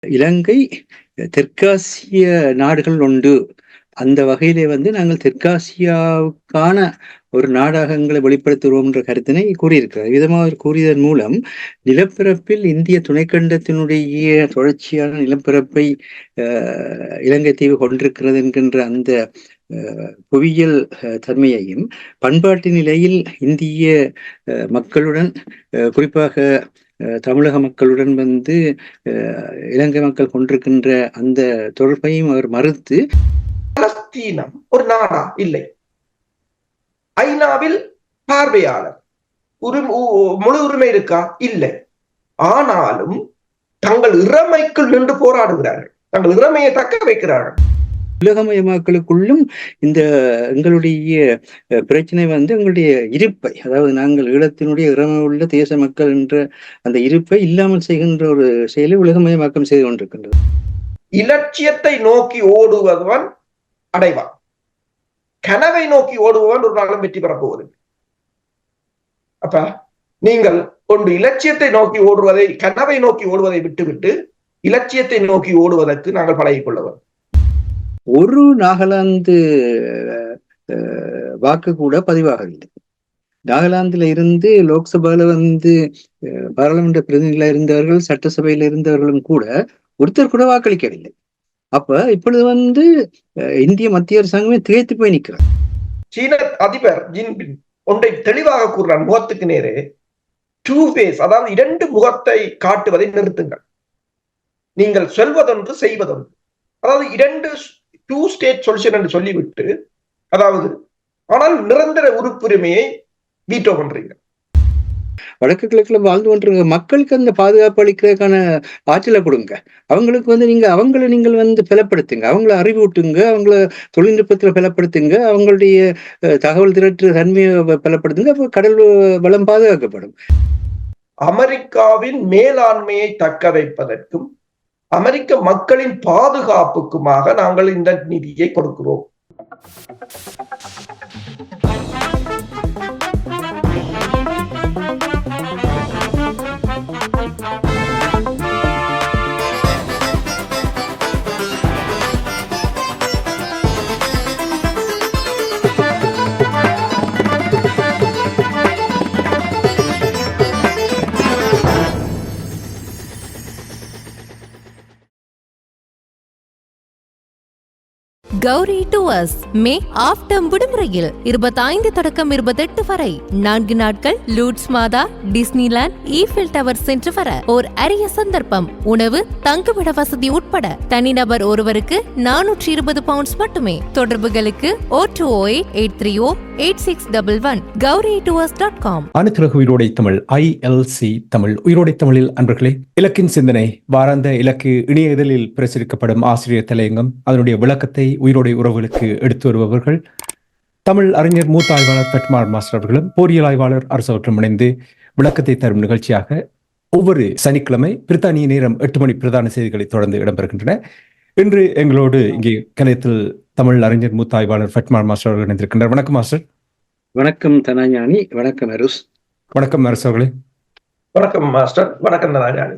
இலங்கை தெற்காசிய நாடுகள் உண்டு. அந்த வகையிலே நாங்கள் தெற்காசியாவுக்கான ஒரு நாடகங்களை வெளிப்படுத்துவோம் என்ற கருத்தினை கூறியிருக்கிறார். விதமாக கூறியதன் மூலம் நிலப்பரப்பில் இந்திய துணைக்கண்டத்தினுடைய தொடர்ச்சியான நிலப்பரப்பை இலங்கை தீவு கொண்டிருக்கிறது என்கின்ற அந்த புவியியல் தன்மையையும் பண்பாட்டு நிலையில் இந்திய மக்களுடன் குறிப்பாக தமிழக மக்களுடன் இலங்கை மக்கள் கொண்டிருக்கின்ற அந்த தொடர்பையும் அவர் மறுத்து, பலஸ்தீனம் ஒரு நாடா இல்லை, ஐநாவில் பார்வையாளர் முழு உரிமை இருக்கா இல்லை, ஆனாலும் தங்கள் இறமைக்குள் நின்று போராடுகிறார்கள், தங்கள் இறமையை தக்க வைக்கிறார்கள். உலகமயமாக்கலுக்குள்ளும் இந்த எங்களுடைய பிரச்சனை எங்களுடைய இருப்பை, அதாவது நாங்கள் ஈழத்தினுடைய இறமை உள்ள தேச மக்கள் என்ற அந்த இருப்பை இல்லாமல் செய்கின்ற ஒரு செயலை உலகமயமாக்கம் செய்து கொண்டிருக்கின்றது. இலட்சியத்தை நோக்கி ஓடுவன் அடைவான், கனவை நோக்கி ஓடுபவன் ஒரு நாளும் வெற்றி பெறப் போவதில்லை. அப்ப நீங்கள் ஒன்று இலட்சியத்தை நோக்கி ஓடுவதை, கனவை நோக்கி ஓடுவதை விட்டுவிட்டு இலட்சியத்தை நோக்கி ஓடுவதற்கு நாங்கள் பழகிக் கொள்ளவர். ஒரு நாகாலாந்து வாக்கு கூட பதிவாகவில்லை. நாகாலாந்துல இருந்து லோக்சபால பாராளுமன்ற பிரதிநிதிகளா இருந்தவர்கள், சட்டசபையில இருந்தவர்களும் கூட ஒருத்தர் கூட வாக்களிக்கவில்லை. அப்ப இப்பொழுது இந்திய மத்திய அரசாங்கமே திகைத்து போய் நிற்கிறார். சீன அதிபர் ஜின்பின் ஒன்றை தெளிவாக கூறுறார், முகத்துக்கு நேரே டூ ஃபேஸ், அதாவது இரண்டு முகத்தை காட்டுவதை நிறுத்துங்கள், நீங்கள் சொல்வதொன்று செய்வதொன்று, அதாவது இரண்டு டூ ஸ்டேட் சொல்யூஷன் என்று சொல்லிவிட்டு, அதாவது ஆனால் நிரந்தர உறுப்புரிமையை வீட்டோ பண்றீங்க. வடக்கு கிழக்குல வாழ்ந்து கொண்டிருக்க மக்களுக்கு அந்த பாதுகாப்பு அளிக்கிறதுக்கான ஆற்றலை கொடுங்க. அவங்களுக்கு நீங்கள் பலப்படுத்துங்க, அவங்கள அறிவூட்டுங்க, அவங்கள தொழில்நுட்பத்துல பலப்படுத்துங்க, அவங்களுடைய தகவல் திரட்டு தன்மையை பலப்படுத்துங்க. அப்போ கடல் வளம் பாதுகாக்கப்படும். அமெரிக்காவின் மேலாண்மையை தக்க வைப்பதற்கும் அமெரிக்க மக்களின் பாதுகாப்புக்குமாக நாங்கள் இந்த நிதியை கொடுக்கிறோம். Gowri tours May half term விடுமுறையில் 25 தொடக்கம் 28 வரை 4 நாட்கள் லூட்ஸ் மாதா, டிஸ்னிலாண்ட், ஈஃபில் டவர் சென்று வர ஓர் அரிய சந்தர்ப்பம். உணவு, தங்குமிட வசதி உட்பட தனிநபர் ஒருவருக்கு 420 பவுண்ட்ஸ் மட்டுமே. தொடர்புகளுக்கு 0208308611 gauritours.com. அனைத்துலக உயிரோடை தமிழ் ILC தமிழ் உயிரோடை தமிழில் அன்பர்களே, இலக்கின் சிந்தனை வாராந்த இலக்கு இணைய இதழில் பிரசுரிக்கப்படும் ஆசிரியர் தலையங்கம், அதனுடைய விளக்கத்தை உயிரோடை உறவுகளுக்கு எடுத்து வருபவர்கள் தமிழ் அறிஞர் மூத்த ஆய்வாளர் பெட்மார் மாஸ்டர் அவர்களும் போரியல் ஆய்வாளர் அரசவற்றும் இணைந்து விளக்கத்தை தரும் நிகழ்ச்சியாக ஒவ்வொரு சனிக்கிழமை பிரித்தானிய நேரம் 8 மணி பிரதான செய்திகளை தொடர்ந்து இடம்பெறுகின்றன. இன்று எங்களோடு இங்கே கலையத்தில் தமிழ் அறிஞர் மூத்த ஆய்வாளர் பெட்மார் மாஸ்டர் அவர்கள் இணைந்திருக்கின்றனர். வணக்கம் மாஸ்டர். வணக்கம் தனாஞானி. வணக்கம் அருஸ். வணக்கம் அரசு அவர்களே. வணக்கம் மாஸ்டர். வணக்கம் தனாஞானி.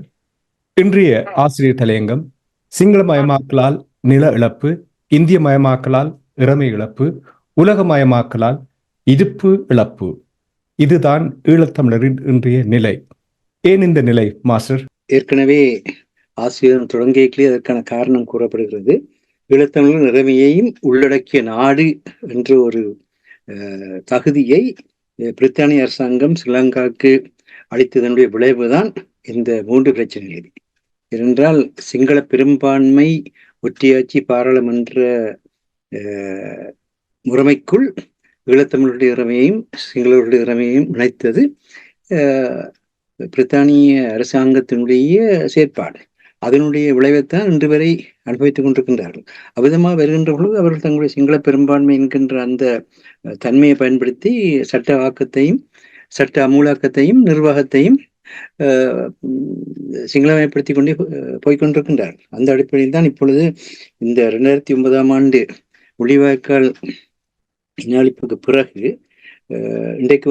இன்றைய ஆசிரியர் தலையங்கம் சிங்களமயமாக்கலால் நில இழப்பு, இந்திய மயமாக்கலால் இறமை இழப்பு, உலகமயமாக்கலால் இருப்பு இழப்பு, இதுதான் ஈழத்தமிழரின் இன்றைய நிலை. ஏன் இந்த நிலை மாஸ்டர்? ஏற்கனவே ஆசிரியர் தொடங்கியே அதற்கான காரணம் கூறப்படுகிறது. ஈழத்தமிழரின் இறமையையும் உள்ளடக்கிய நாடு என்ற ஒரு தகுதியை பிரித்தானிய அரசாங்கம் ஸ்ரீலங்காவுக்கு அளித்ததனுடைய விளைவுதான் இந்த 3 பிரச்சனைகள். ஏனென்றால் சிங்கள பெரும்பான்மை ஒற்றியாட்சி பாராளுமன்ற முறைமைக்குள் ஈழத்தமிழருடைய இறமையையும் சிங்களருடைய இறமையையும் இணைத்தது பிரித்தானிய அரசாங்கத்தினுடைய செயற்பாடு. அதனுடைய விளைவைத்தான் இன்று வரை அனுபவித்துக் கொண்டிருக்கின்றார்கள். அவ்விதமாக வருகின்ற பொழுது அவர்கள் தங்களுடைய சிங்கள பெரும்பான்மை என்கின்ற அந்த தன்மையை பயன்படுத்தி சட்ட ஆக்கத்தையும் சட்ட அமூலாக்கத்தையும் நிர்வாகத்தையும் சிங்களமயப்படுத்திக் கொண்டே போய்கொண்டிருக்கின்றார்கள். அந்த அடிப்படையில் தான் இப்பொழுது இந்த 2009 ஆண்டு முள்ளிவாய்க்கால் இனஅழிப்புக்கு பிறகு இன்றைக்கு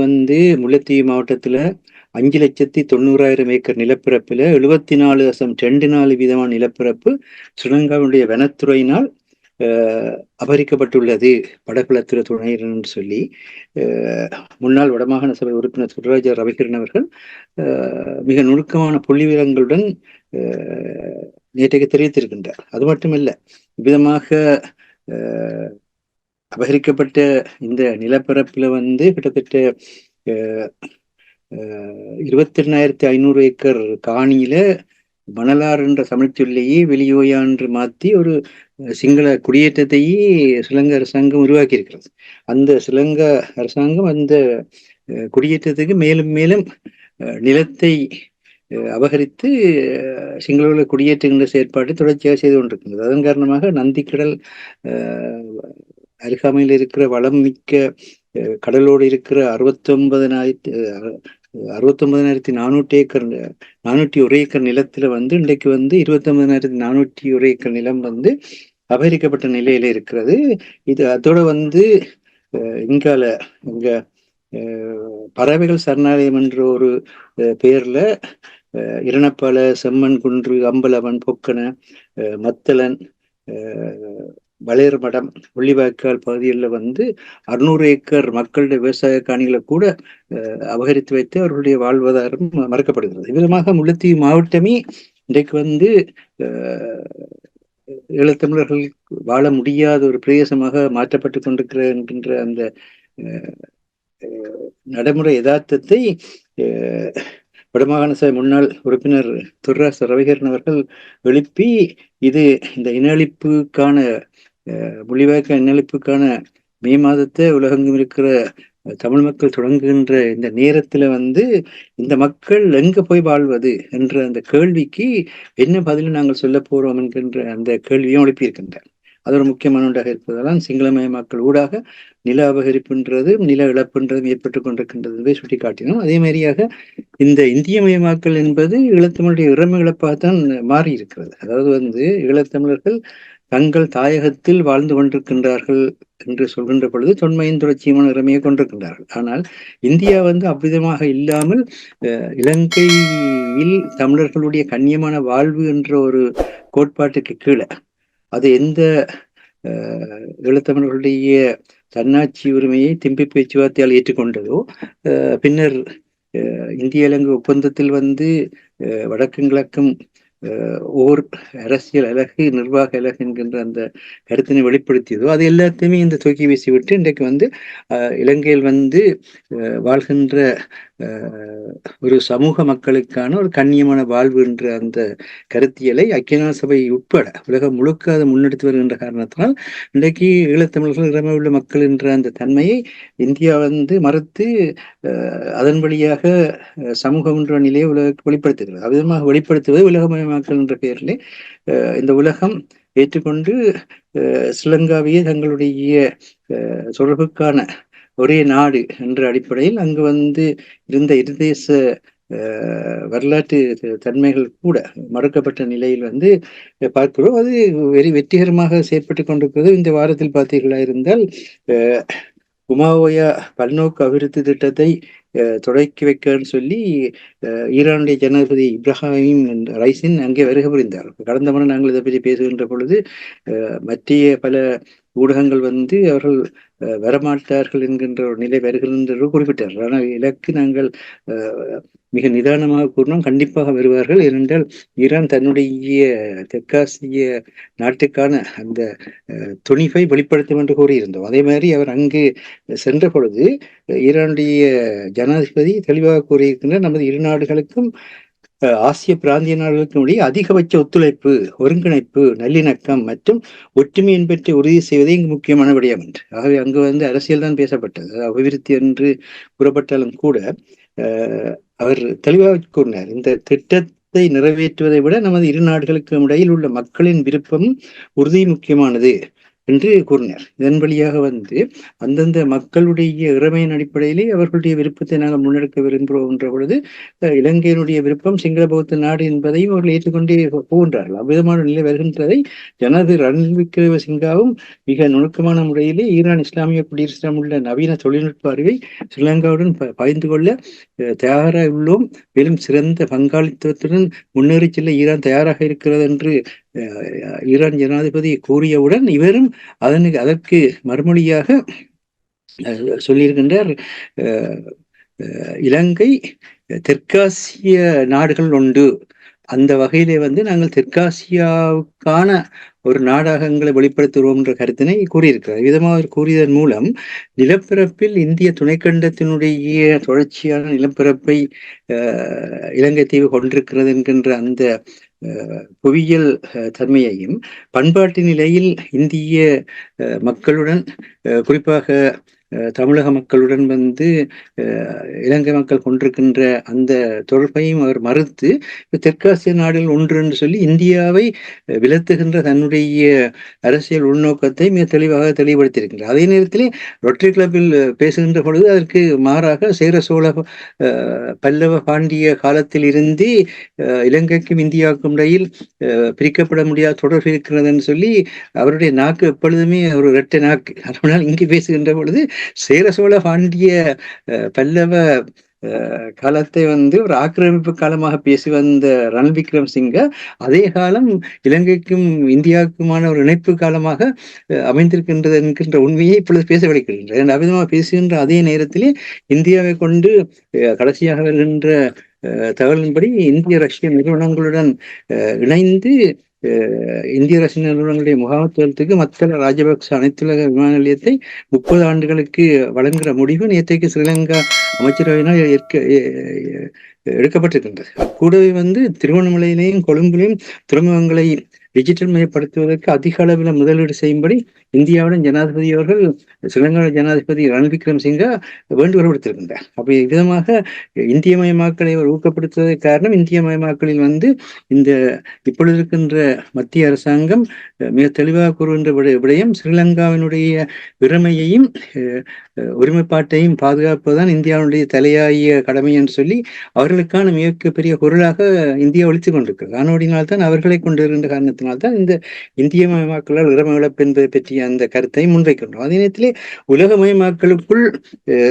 முல்லைத்தீவு மாவட்டத்துல 5,90,000 ஏக்கர் நிலப்பரப்புல 74.24 வீதமான நிலப்பரப்பு ஸ்ரீலங்காவுடைய வனத்துறையினால் அபகரிக்கப்பட்டுள்ளது வடபுலத்துறை துணையுடன் சொல்லி முன்னாள் வடமாகாண சபை உறுப்பினர் சுரராஜா ரவிகரன் அவர்கள் மிக நுணுக்கமான புள்ளிவிவரங்களுடன் நேற்றைக்கு தெரிவித்திருக்கின்றார். அது மட்டுமல்ல, விதமாக அபகரிக்கப்பட்ட இந்த நிலப்பரப்புல கிட்டத்தட்ட 22,500 ஏக்கர் காணியில மணலாறு என்ற தமிழ்ச்சொல்லையே வெளியோயா என்று மாற்றி ஒரு சிங்கள குடியேற்றத்தையே ஸ்ரீலங்கா அரசாங்கம் உருவாக்கி இருக்கிறது. அந்த ஸ்ரீலங்கா அரசாங்கம் அந்த குடியேற்றத்துக்கு மேலும் மேலும் நிலத்தை அபகரித்து சிங்கள குடியேற்றுகின்ற செயற்பாட்டை தொடர்ச்சியாக செய்து கொண்டிருக்கின்றது. அதன் காரணமாக நந்திக்கடல் அருகாமையில் இருக்கிற வளம் மிக்க கடலோடு இருக்கிற 69,400 ஏக்கர் 401 ஏக்கர் நிலத்துல இன்றைக்கு 29,401 ஏக்கர் நிலம் அபகரிக்கப்பட்ட நிலையில இருக்கிறது. இது அதோட இங்கால இங்க பறவைகள் சரணாலயம் என்ற ஒரு பெயர்ல இரணப்பால, செம்மன் குன்று, அம்பலவன், பொக்கன, மத்தளன், வளையர்மடம், உள்ளிவாய்க்கால் பகுதிகளில் 600 ஏக்கர் மக்களுடைய விவசாய காணிகளை கூட அபகரித்து வைத்து அவர்களுடைய வாழ்வாதாரம் மறக்கப்படுகிறது. விதமாக முல்லைத்தீவு மாவட்டமே இன்றைக்கு ஈழத்தமிழர்கள் வாழ முடியாத ஒரு பிரதேசமாக மாற்றப்பட்டு கொண்டிருக்கிற என்கின்ற அந்த நடைமுறை யதார்த்தத்தை வடமாகாண சபை முன்னாள் உறுப்பினர் துர்ராச ரவிகரன் அவர்கள் எழுப்பி இது இந்த இனஅழிப்புக்கான முள்ளிவாய்க்கால் இனஅழிப்புக்கான மே மாதத்தை உலகெங்கும் இருக்கிற தமிழ் மக்கள் தொடங்குகின்ற இந்த நேரத்துல இந்த மக்கள் எங்க போய் வாழ்வது என்ற அந்த கேள்விக்கு என்ன பதில் நாங்கள் சொல்ல போறோம் என்கின்ற அந்த கேள்வியும் எழுப்பியிருக்கின்றார். அது ஒரு முக்கியமான ஒன்றாக இருப்பதால் சிங்களமய மக்கள் ஊடாக நில அபகரிப்புன்றதும் நில இழப்புன்றதும் ஏற்பட்டு கொண்டிருக்கின்றது என்பதை சுட்டி காட்டினோம். அதே மாதிரியாக இந்த இந்தியமயமாக்கல் என்பது ஈழத்தமிழுடைய இறமை இழப்பாகத்தான் மாறி இருக்கிறது. அதாவது ஈழத்தமிழர்கள் தங்கள் தாயகத்தில் வாழ்ந்து கொண்டிருக்கின்றார்கள் என்று சொல்கின்ற பொழுது தொன்மையின் தொடர்ச்சியமான இறமையை கொண்டிருக்கின்றார்கள். ஆனால் இந்தியா அவ்விதமாக இல்லாமல் இலங்கையில் தமிழர்களுடைய கண்ணியமான வாழ்வு என்ற ஒரு கோட்பாட்டுக்கு கீழே அது எந்த ஈழத்தமிழர்களுடைய தன்னாட்சி உரிமையை திம்பி பேச்சுவார்த்தையால் ஏற்றுக்கொண்டதோ பின்னர் இந்திய இலங்கை ஒப்பந்தத்தில் வடக்கும் கிழக்கும் ஓர் அரசியல் அழகு, நிர்வாக அழகு என்கின்ற அந்த கருத்தினை வெளிப்படுத்தியதோ அது எல்லாத்தையுமே இந்த தூக்கி வீசிவிட்டு இன்றைக்கு இலங்கையில் வாழ்கின்ற ஒரு சமூக மக்களுக்கான ஒரு கண்ணியமான வாழ்வு என்ற அந்த கருத்தியலை ஐக்கிய நாடு சபை உட்பட உலகம் முழுக்க அதை முன்னெடுத்து வருகின்ற காரணத்தினால் இன்றைக்கு ஈழத்தமிழர்கள் இறமை உள்ள மக்கள் என்ற அந்த தன்மையை இந்தியா மறுத்து அதன் வழியாக சமூகம் என்ற நிலையை உலகத்துக்கு வெளிப்படுத்துகிறது. அவ்விதமாக வெளிப்படுத்துவது உலகமயமாக்கல் என்ற பெயரிலே இந்த உலகம் ஏற்றுக்கொண்டு ஸ்ரீலங்காவையே தங்களுடைய தொடர்புக்கான ஒரே நாடு என்ற அடிப்படையில் அங்கு இருந்த இருதேச வரலாற்று தன்மைகள் கூட மறுக்கப்பட்ட நிலையில் பார்க்கிறோம். அது வெற்றிகரமாக செயற்பட்டு கொண்டிருக்கிறது. இந்த வாரத்தில் பார்த்தீர்களா இருந்தால் உமாவோயா பல்நோக்கு அபிவிருத்தி திட்டத்தை தொடக்கி வைக்கன்னு சொல்லி ஈரானுடைய ஜனாதிபதி இப்ராஹிம் ரைசின் அங்கே வருகை புரிந்தார். கடந்த முறை நாங்கள் இதை பற்றி பேசுகின்ற பொழுது மத்திய பல ஊடகங்கள் அவர்கள் வரமாட்டார்கள் என்கின்ற ஒரு நிலை வருகின்ற குறிப்பிட்டார். ஆனால் இலக்கு நாங்கள் மிக நிதானமாக கூறினோம், கண்டிப்பாக வருவார்கள். ஏனென்றால் ஈரான் தன்னுடைய தெற்காசிய நாட்டுக்கான அந்த துணிவை வெளிப்படுத்தும் என்று கூறியிருந்தோம். அதே மாதிரி அவர் அங்கு சென்ற பொழுது ஈரானுடைய ஜனாதிபதி தெளிவாக கூறியிருக்கின்ற நமது இரு நாடுகளுக்கும் ஆசிய பிராந்திய நாடுகளுக்கும் இடையே அதிகபட்ச ஒத்துழைப்பு, ஒருங்கிணைப்பு, நல்லிணக்கம் மற்றும் ஒற்றுமையின் பற்றி உறுதி செய்வதே இங்கு முக்கியமான விடயம் என்று. ஆகவே அங்கு அரசியல் தான் பேசப்பட்டது. அபிவிருத்தி என்று கூறப்பட்டாலும் கூட அவர் தெளிவாக கூறினார், இந்த திட்டத்தை நிறைவேற்றுவதை விட நமது இரு நாடுகளுக்கும் இடையில் உள்ள மக்களின் விருப்பம் உறுதி முக்கியமானது. என்று கூறினார். இதன் வழியாக வந்து அந்தந்த மக்களுடைய இறைமையின் அடிப்படையிலே அவர்களுடைய விருப்பத்தை நாங்கள் முன்னெடுக்க விரும்புகிறோம் என்ற பொழுது இலங்கையினுடைய விருப்பம் சிங்கள பௌத்த நாடு என்பதையும் அவர்கள் ஏற்றுக்கொண்டே போகின்றார்கள். அவ்விதமான நிலை வருகின்றதை ஜனாதிபதி ரணில் விக்ரமசிங்காவும் மிக நுணுக்கமான முறையிலே ஈரான் இஸ்லாமிய குடியரசிடம் உள்ள நவீன தொழில்நுட்ப அறிவை ஸ்ரீலங்காவுடன் பகிர்ந்து கொள்ள தயாராக உள்ளோம், மேலும் சிறந்த பங்காளித்துவத்துடன் முன்னேறி செல்ல ஈரான் தயாராக இருக்கிறது என்று ஈரான் ஜனாதிபதி கூறியவுடன் இவரும் அதற்கு மறுமொழியாக சொல்லியிருக்கின்றார், இலங்கை தெற்காசிய நாடுகள் உண்டு, அந்த வகையிலே வந்து நாங்கள் தெற்காசியாவுக்கான ஒரு நாடாக எங்களை வெளிப்படுத்துவோம் என்ற கருத்தினை கூறியிருக்கிறார். விதமாக கூறியதன் மூலம் நிலப்பரப்பில் இந்திய துணைக்கண்டத்தினுடைய தொடர்ச்சியான நிலப்பரப்பை இலங்கை தீவு கொண்டிருக்கிறது என்கின்ற அந்த புவியியல் தன்மையையும் பண்பாட்டு நிலையில் இந்திய மக்களுடன் குறிப்பாக தமிழக மக்களுடன் வந்து இலங்கை மக்கள் கொண்டிருக்கின்ற அந்த தொடர்பையும் அவர் மறுத்து தெற்காசிய நாடுகள் ஒன்று என்று சொல்லி இந்தியாவை விலத்துகின்ற தன்னுடைய அரசியல் உள்நோக்கத்தை மிக தெளிவாக தெளிவுபடுத்தியிருக்கின்றார். அதே நேரத்திலே ரொட்டரி கிளப்பில் பேசுகின்ற பொழுது அதற்கு மாறாக சேர சோழ பல்லவ பாண்டிய காலத்தில் இருந்து இலங்கைக்கும் இந்தியாவுக்கும் இடையில் பிரிக்கப்பட முடியாத தொடர்பு இருக்கிறது என்று சொல்லி அவருடைய நாக்கு எப்பொழுதுமே ஒரு இரட்டை நாக்கு. அதனால் இங்கு பேசுகின்ற பொழுது சேர சோழ பாண்டிய பல்லவ காலத்தை வந்து ஒரு ஆக்கிரமிப்பு காலமாக பேசி வந்த ரணில் விக்ரமசிங்க அதே காலம் இலங்கைக்கும் இந்தியாவுக்குமான ஒரு இணைப்பு காலமாக அமைந்திருக்கின்றது என்கின்ற உண்மையை இப்பொழுது பேச வைக்கின்றனர். அவ்விதமாக பேசுகின்ற அதே நேரத்திலே இந்தியாவை கொண்டு கடைசியாக வருகின்ற தகவலின்படி இந்திய ரஷ்ய நிறுவனங்களுடன் இணைந்து இந்திய ரஷ்ய நிறுவனங்களுடைய முகாமைத்துவத்துக்கு மத்தள ராஜபக்ச அனைத்துலக விமான நிலையத்தை 30 ஆண்டுகளுக்கு வழங்குகிற முடிவு நேற்றைக்கு ஸ்ரீலங்கா அமைச்சரவையினால் எடுக்கப்பட்டிருக்கின்றது. கூடவே வந்து திருவண்ணாமலையிலையும் கொழும்பிலையும் துறைமுகங்களை டிஜிட்டல் மயப்படுத்துவதற்கு அதிக அளவில் முதலீடு செய்யும்படி இந்தியாவுடன் ஜனாதிபதி அவர்கள் ஸ்ரீலங்கா ஜனாதிபதி ரணில் விக்ரமசிங்கா வேண்டுகோள் விடுத்திருக்கின்றார். அப்படி விதமாக இந்திய மயமாக்கலை ஊக்கப்படுத்துவதற்கு காரணம் இந்திய மயமாக்கலில் வந்து இந்த இப்பொழுது இருக்கின்ற மத்திய அரசாங்கம் மிக தெளிவாக கூறுகின்ற விடயம் ஸ்ரீலங்காவினுடைய இறைமையையும் ஒருமைப்பாட்டையும் பாதுகாப்பதுதான் இந்தியாவுடைய தலையாய கடமை என்று சொல்லி அவர்களுக்கான மிகப்பெரிய பொருளாக இந்தியா ஒழித்துக் கொண்டிருக்கிறது. அதனோடினால்தான் அவர்களை கொண்டு வருகின்ற காரணத்தினால்தான் இந்த இந்திய மயமாக்கலால் இறைமை இழப்பு என்பதை பற்றிய அந்த கருத்தை முன்வைக்கின்றோம். அதே நேரத்திலே உலகமயமாக்கலுக்குள்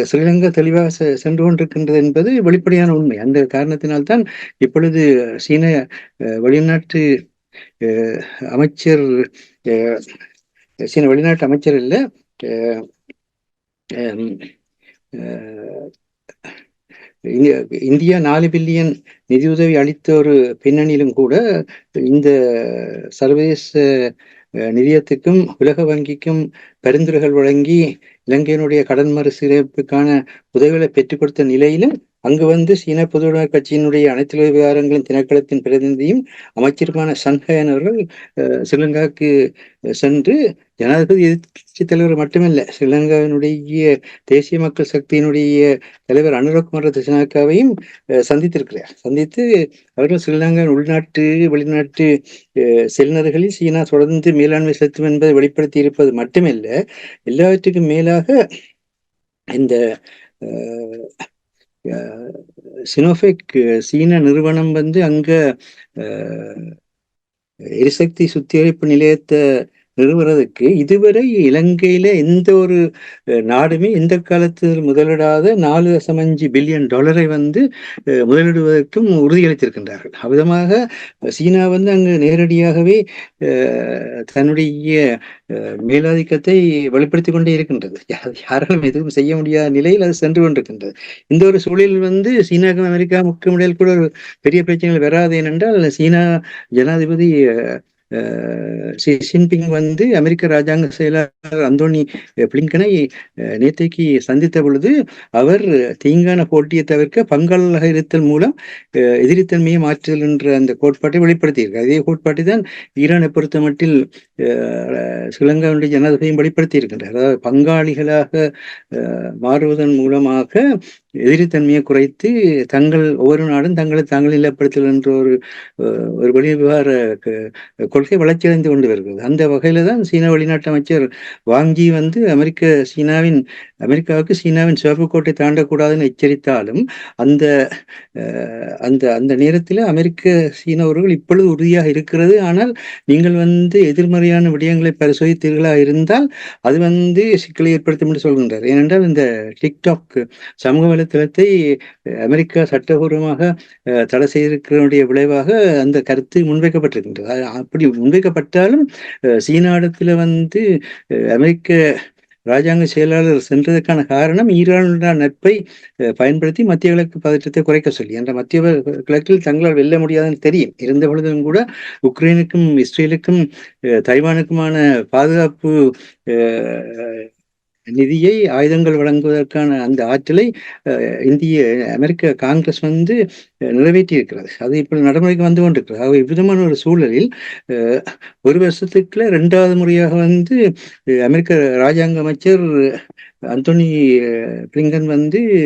ஸ்ரீலங்கா தெளிவாக சென்று கொண்டிருக்கின்றது என்பது வெளிப்படையான உண்மை. அந்த காரணத்தினால்தான் இப்பொழுது சீன வெளிநாட்டு அமைச்சர் சீன வெளிநாட்டு அமைச்சர் இல்ல இந்தியா 4 பில்லியன் நிதியுதவி அளித்த ஒரு பின்னணியிலும் கூட இந்த சர்வதேச நிதியத்துக்கும் உலக வங்கிக்கும் பரிந்துரைகள் வழங்கி இலங்கையினுடைய கடன் மறுசீரமைப்புக்கான உதவிகளை பெற்றுக் கொடுத்த நிலையிலும் அங்கு வந்து சீன பொதுவுடைமை கட்சியினுடைய அனைத்து விவகாரங்களின் திணைக்களத்தின் பிரதிநிதியும் அமைச்சருமான சன்ஹயன் அவர்கள் ஸ்ரீலங்காவுக்கு சென்று ஜனாதிபதி எதிர்கட்சி தலைவர் மட்டுமல்ல ஸ்ரீலங்காவினுடைய தேசிய மக்கள் சக்தியினுடைய தலைவர் அனுரகுமார திசாநாயக்காவையும் சந்தித்திருக்கிறார். சந்தித்து அவர்கள் ஸ்ரீலங்காவின் உள்நாட்டு வெளிநாட்டு செல்லுநர்களில் சீனா தொடர்ந்து மேலாண்மை செலுத்தும் என்பதை வெளிப்படுத்தி இருப்பது மட்டுமல்ல, எல்லாவற்றுக்கும் மேலாக இந்த சினோஃபெக் சீன நிறுவனம் வந்து அங்க எரிசக்தி சுத்திகரிப்பு நிலையத்தை நிறுவுறதுக்கு இதுவரை இலங்கையில எந்த ஒரு நாடுமே எந்த காலத்தில் முதலிடாத 4.5 பில்லியன் டாலரை வந்து முதலிடுவதற்கும் உறுதியளித்திருக்கின்றார்கள். அவ்விதமாக சீனா வந்து அங்கு நேரடியாகவே தன்னுடைய மேலாதிக்கத்தை வெளிப்படுத்திக் கொண்டே இருக்கின்றது. யாராலும் எதுவும் செய்ய முடியாத நிலையில் அது சென்று கொண்டிருக்கின்றது. இந்த ஒரு சூழலில் வந்து சீனாவுக்கும் அமெரிக்காவுக்கும் இடையில் கூட ஒரு பெரிய பிரச்சனைகள் வராது. ஏனென்றால் சீனா ஜனாதிபதி ஷி ஜின்பிங் வந்து அமெரிக்க ராஜாங்க செயலாளர் அந்தோனி பிளிங்கனை நேற்றைக்கு சந்தித்த பொழுது அவர் தீங்கான போட்டியை தவிர்க்க பங்காளராக இருத்தல் மூலம் எதிரித்தன்மையை மாற்றுதல் என்ற அந்த கோட்பாட்டை வெளிப்படுத்தியிருக்கார். அதே கோட்பாட்டை தான் ஈரானை பொறுத்த மட்டில் ஸ்ரீலங்காவுடைய ஜனாதிபதியும் வெளிப்படுத்தி இருக்கின்றார். அதாவது பங்காளிகளாக மாறுவதன் மூலமாக எதிரித்தன்மையை குறைத்து ஒவ்வொரு நாடும் தங்களை தாங்கள் நிலைப்படுத்தல் என்ற ஒரு வெளிவிவகார கொள்கை வளர்ச்சியடைந்து கொண்டு வருகிறது. அந்த வகையில தான் சீன வெளிநாட்டு அமைச்சர் வாங்கி அமெரிக்காவுக்கு சீனாவின் சிவப்பு கோட்டை தாண்டக்கூடாதுன்னு எச்சரித்தாலும் அந்த அந்த அந்த நேரத்தில் சீன உறவுகள் இப்பொழுது உறுதியாக இருக்கிறது. ஆனால் நீங்கள் எதிர்மறையான விடயங்களை பரிசோதித்தீர்களா இருந்தால் அது சிக்கலை ஏற்படுத்தும் என்று சொல்கின்றார். ஏனென்றால் இந்த டிக்டாக் சமூக வலைத்தளத்தை அமெரிக்கா சட்டபூர்வமாக தடை செய்திருக்கிறனுடைய விளைவாக அந்த கருத்து முன்வைக்கப்பட்டிருக்கின்றது. அப்படி முன்வைக்கப்பட்டாலும் சீனாடத்தில் அமெரிக்க ராஜாங்க செயலாளர் சென்றதற்கான காரணம் ஈரானுடைய நட்பை பயன்படுத்தி மத்திய கிழக்கு பதற்றத்தை குறைக்க சொல்லி. அந்த மத்திய கிழக்கில் தங்களால் வெல்ல முடியாதுன்னு தெரியும். இருந்த பொழுதும் கூட உக்ரைனுக்கும் இஸ்ரேலுக்கும் தைவானுக்குமான பாதுகாப்பு நிதியை ஆயுதங்கள் வழங்குவதற்கான அந்த ஆற்றலை அமெரிக்க காங்கிரஸ் நிறைவேற்றி இருக்கிறது. அது இப்படி நடைமுறைக்கு வந்து கொண்டிருக்கிறது. ஆக இவ்விதமான ஒரு சூழலில் ஒரு வருஷத்துக்குள்ள 2வது முறையாக அமெரிக்க ராஜாங்க அமைச்சர் அந்தோனி பிளிங்கன்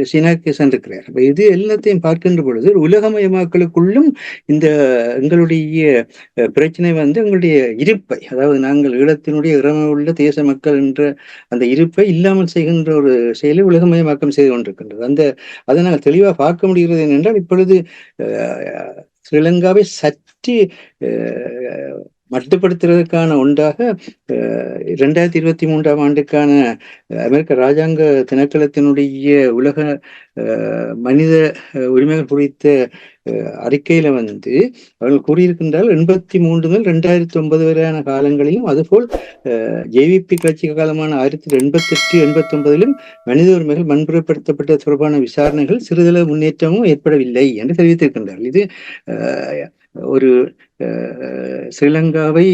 சீனாவுக்கு சென்றிருக்கிறார். அப்ப இது எல்லாத்தையும் பார்க்கின்ற பொழுது உலகமயமாக்கலுக்குள்ளும் இந்த எங்களுடைய பிரச்சனை எங்களுடைய இருப்பை, அதாவது நாங்கள் ஈழத்தினுடைய இறமை உள்ள தேச மக்கள் என்ற அந்த இருப்பை இல்லாமல் செய்கின்ற ஒரு செயலை உலகமயமாக்கம் செய்து கொண்டிருக்கின்றது. அதை நாங்கள் தெளிவாக பார்க்க முடிகிறது என்னென்றால் இப்பொழுது ஸ்ரீலங்காவை சற்று மட்டுப்படுத்துவதற்கான ஒன்றாக 2023ஆம் ஆண்டுக்கான அமெரிக்க ராஜாங்க திணைக்களத்தினுடைய உலக மனித உரிமைகள் குறித்த அறிக்கையில அவர்கள் கூறியிருக்கின்றால் 83 முதல் 2009 வரையான காலங்களிலும் அதுபோல் ஜேவிபி கட்சி காலமான 1988-89 மனித உரிமைகள் வன்புறப்படுத்தப்பட்ட தொடர்பான விசாரணைகள் சிறிதளவு முன்னேற்றமும் ஏற்படவில்லை என்று தெரிவித்திருக்கின்றார்கள். இது ஒரு ஸ்ரீலங்காவை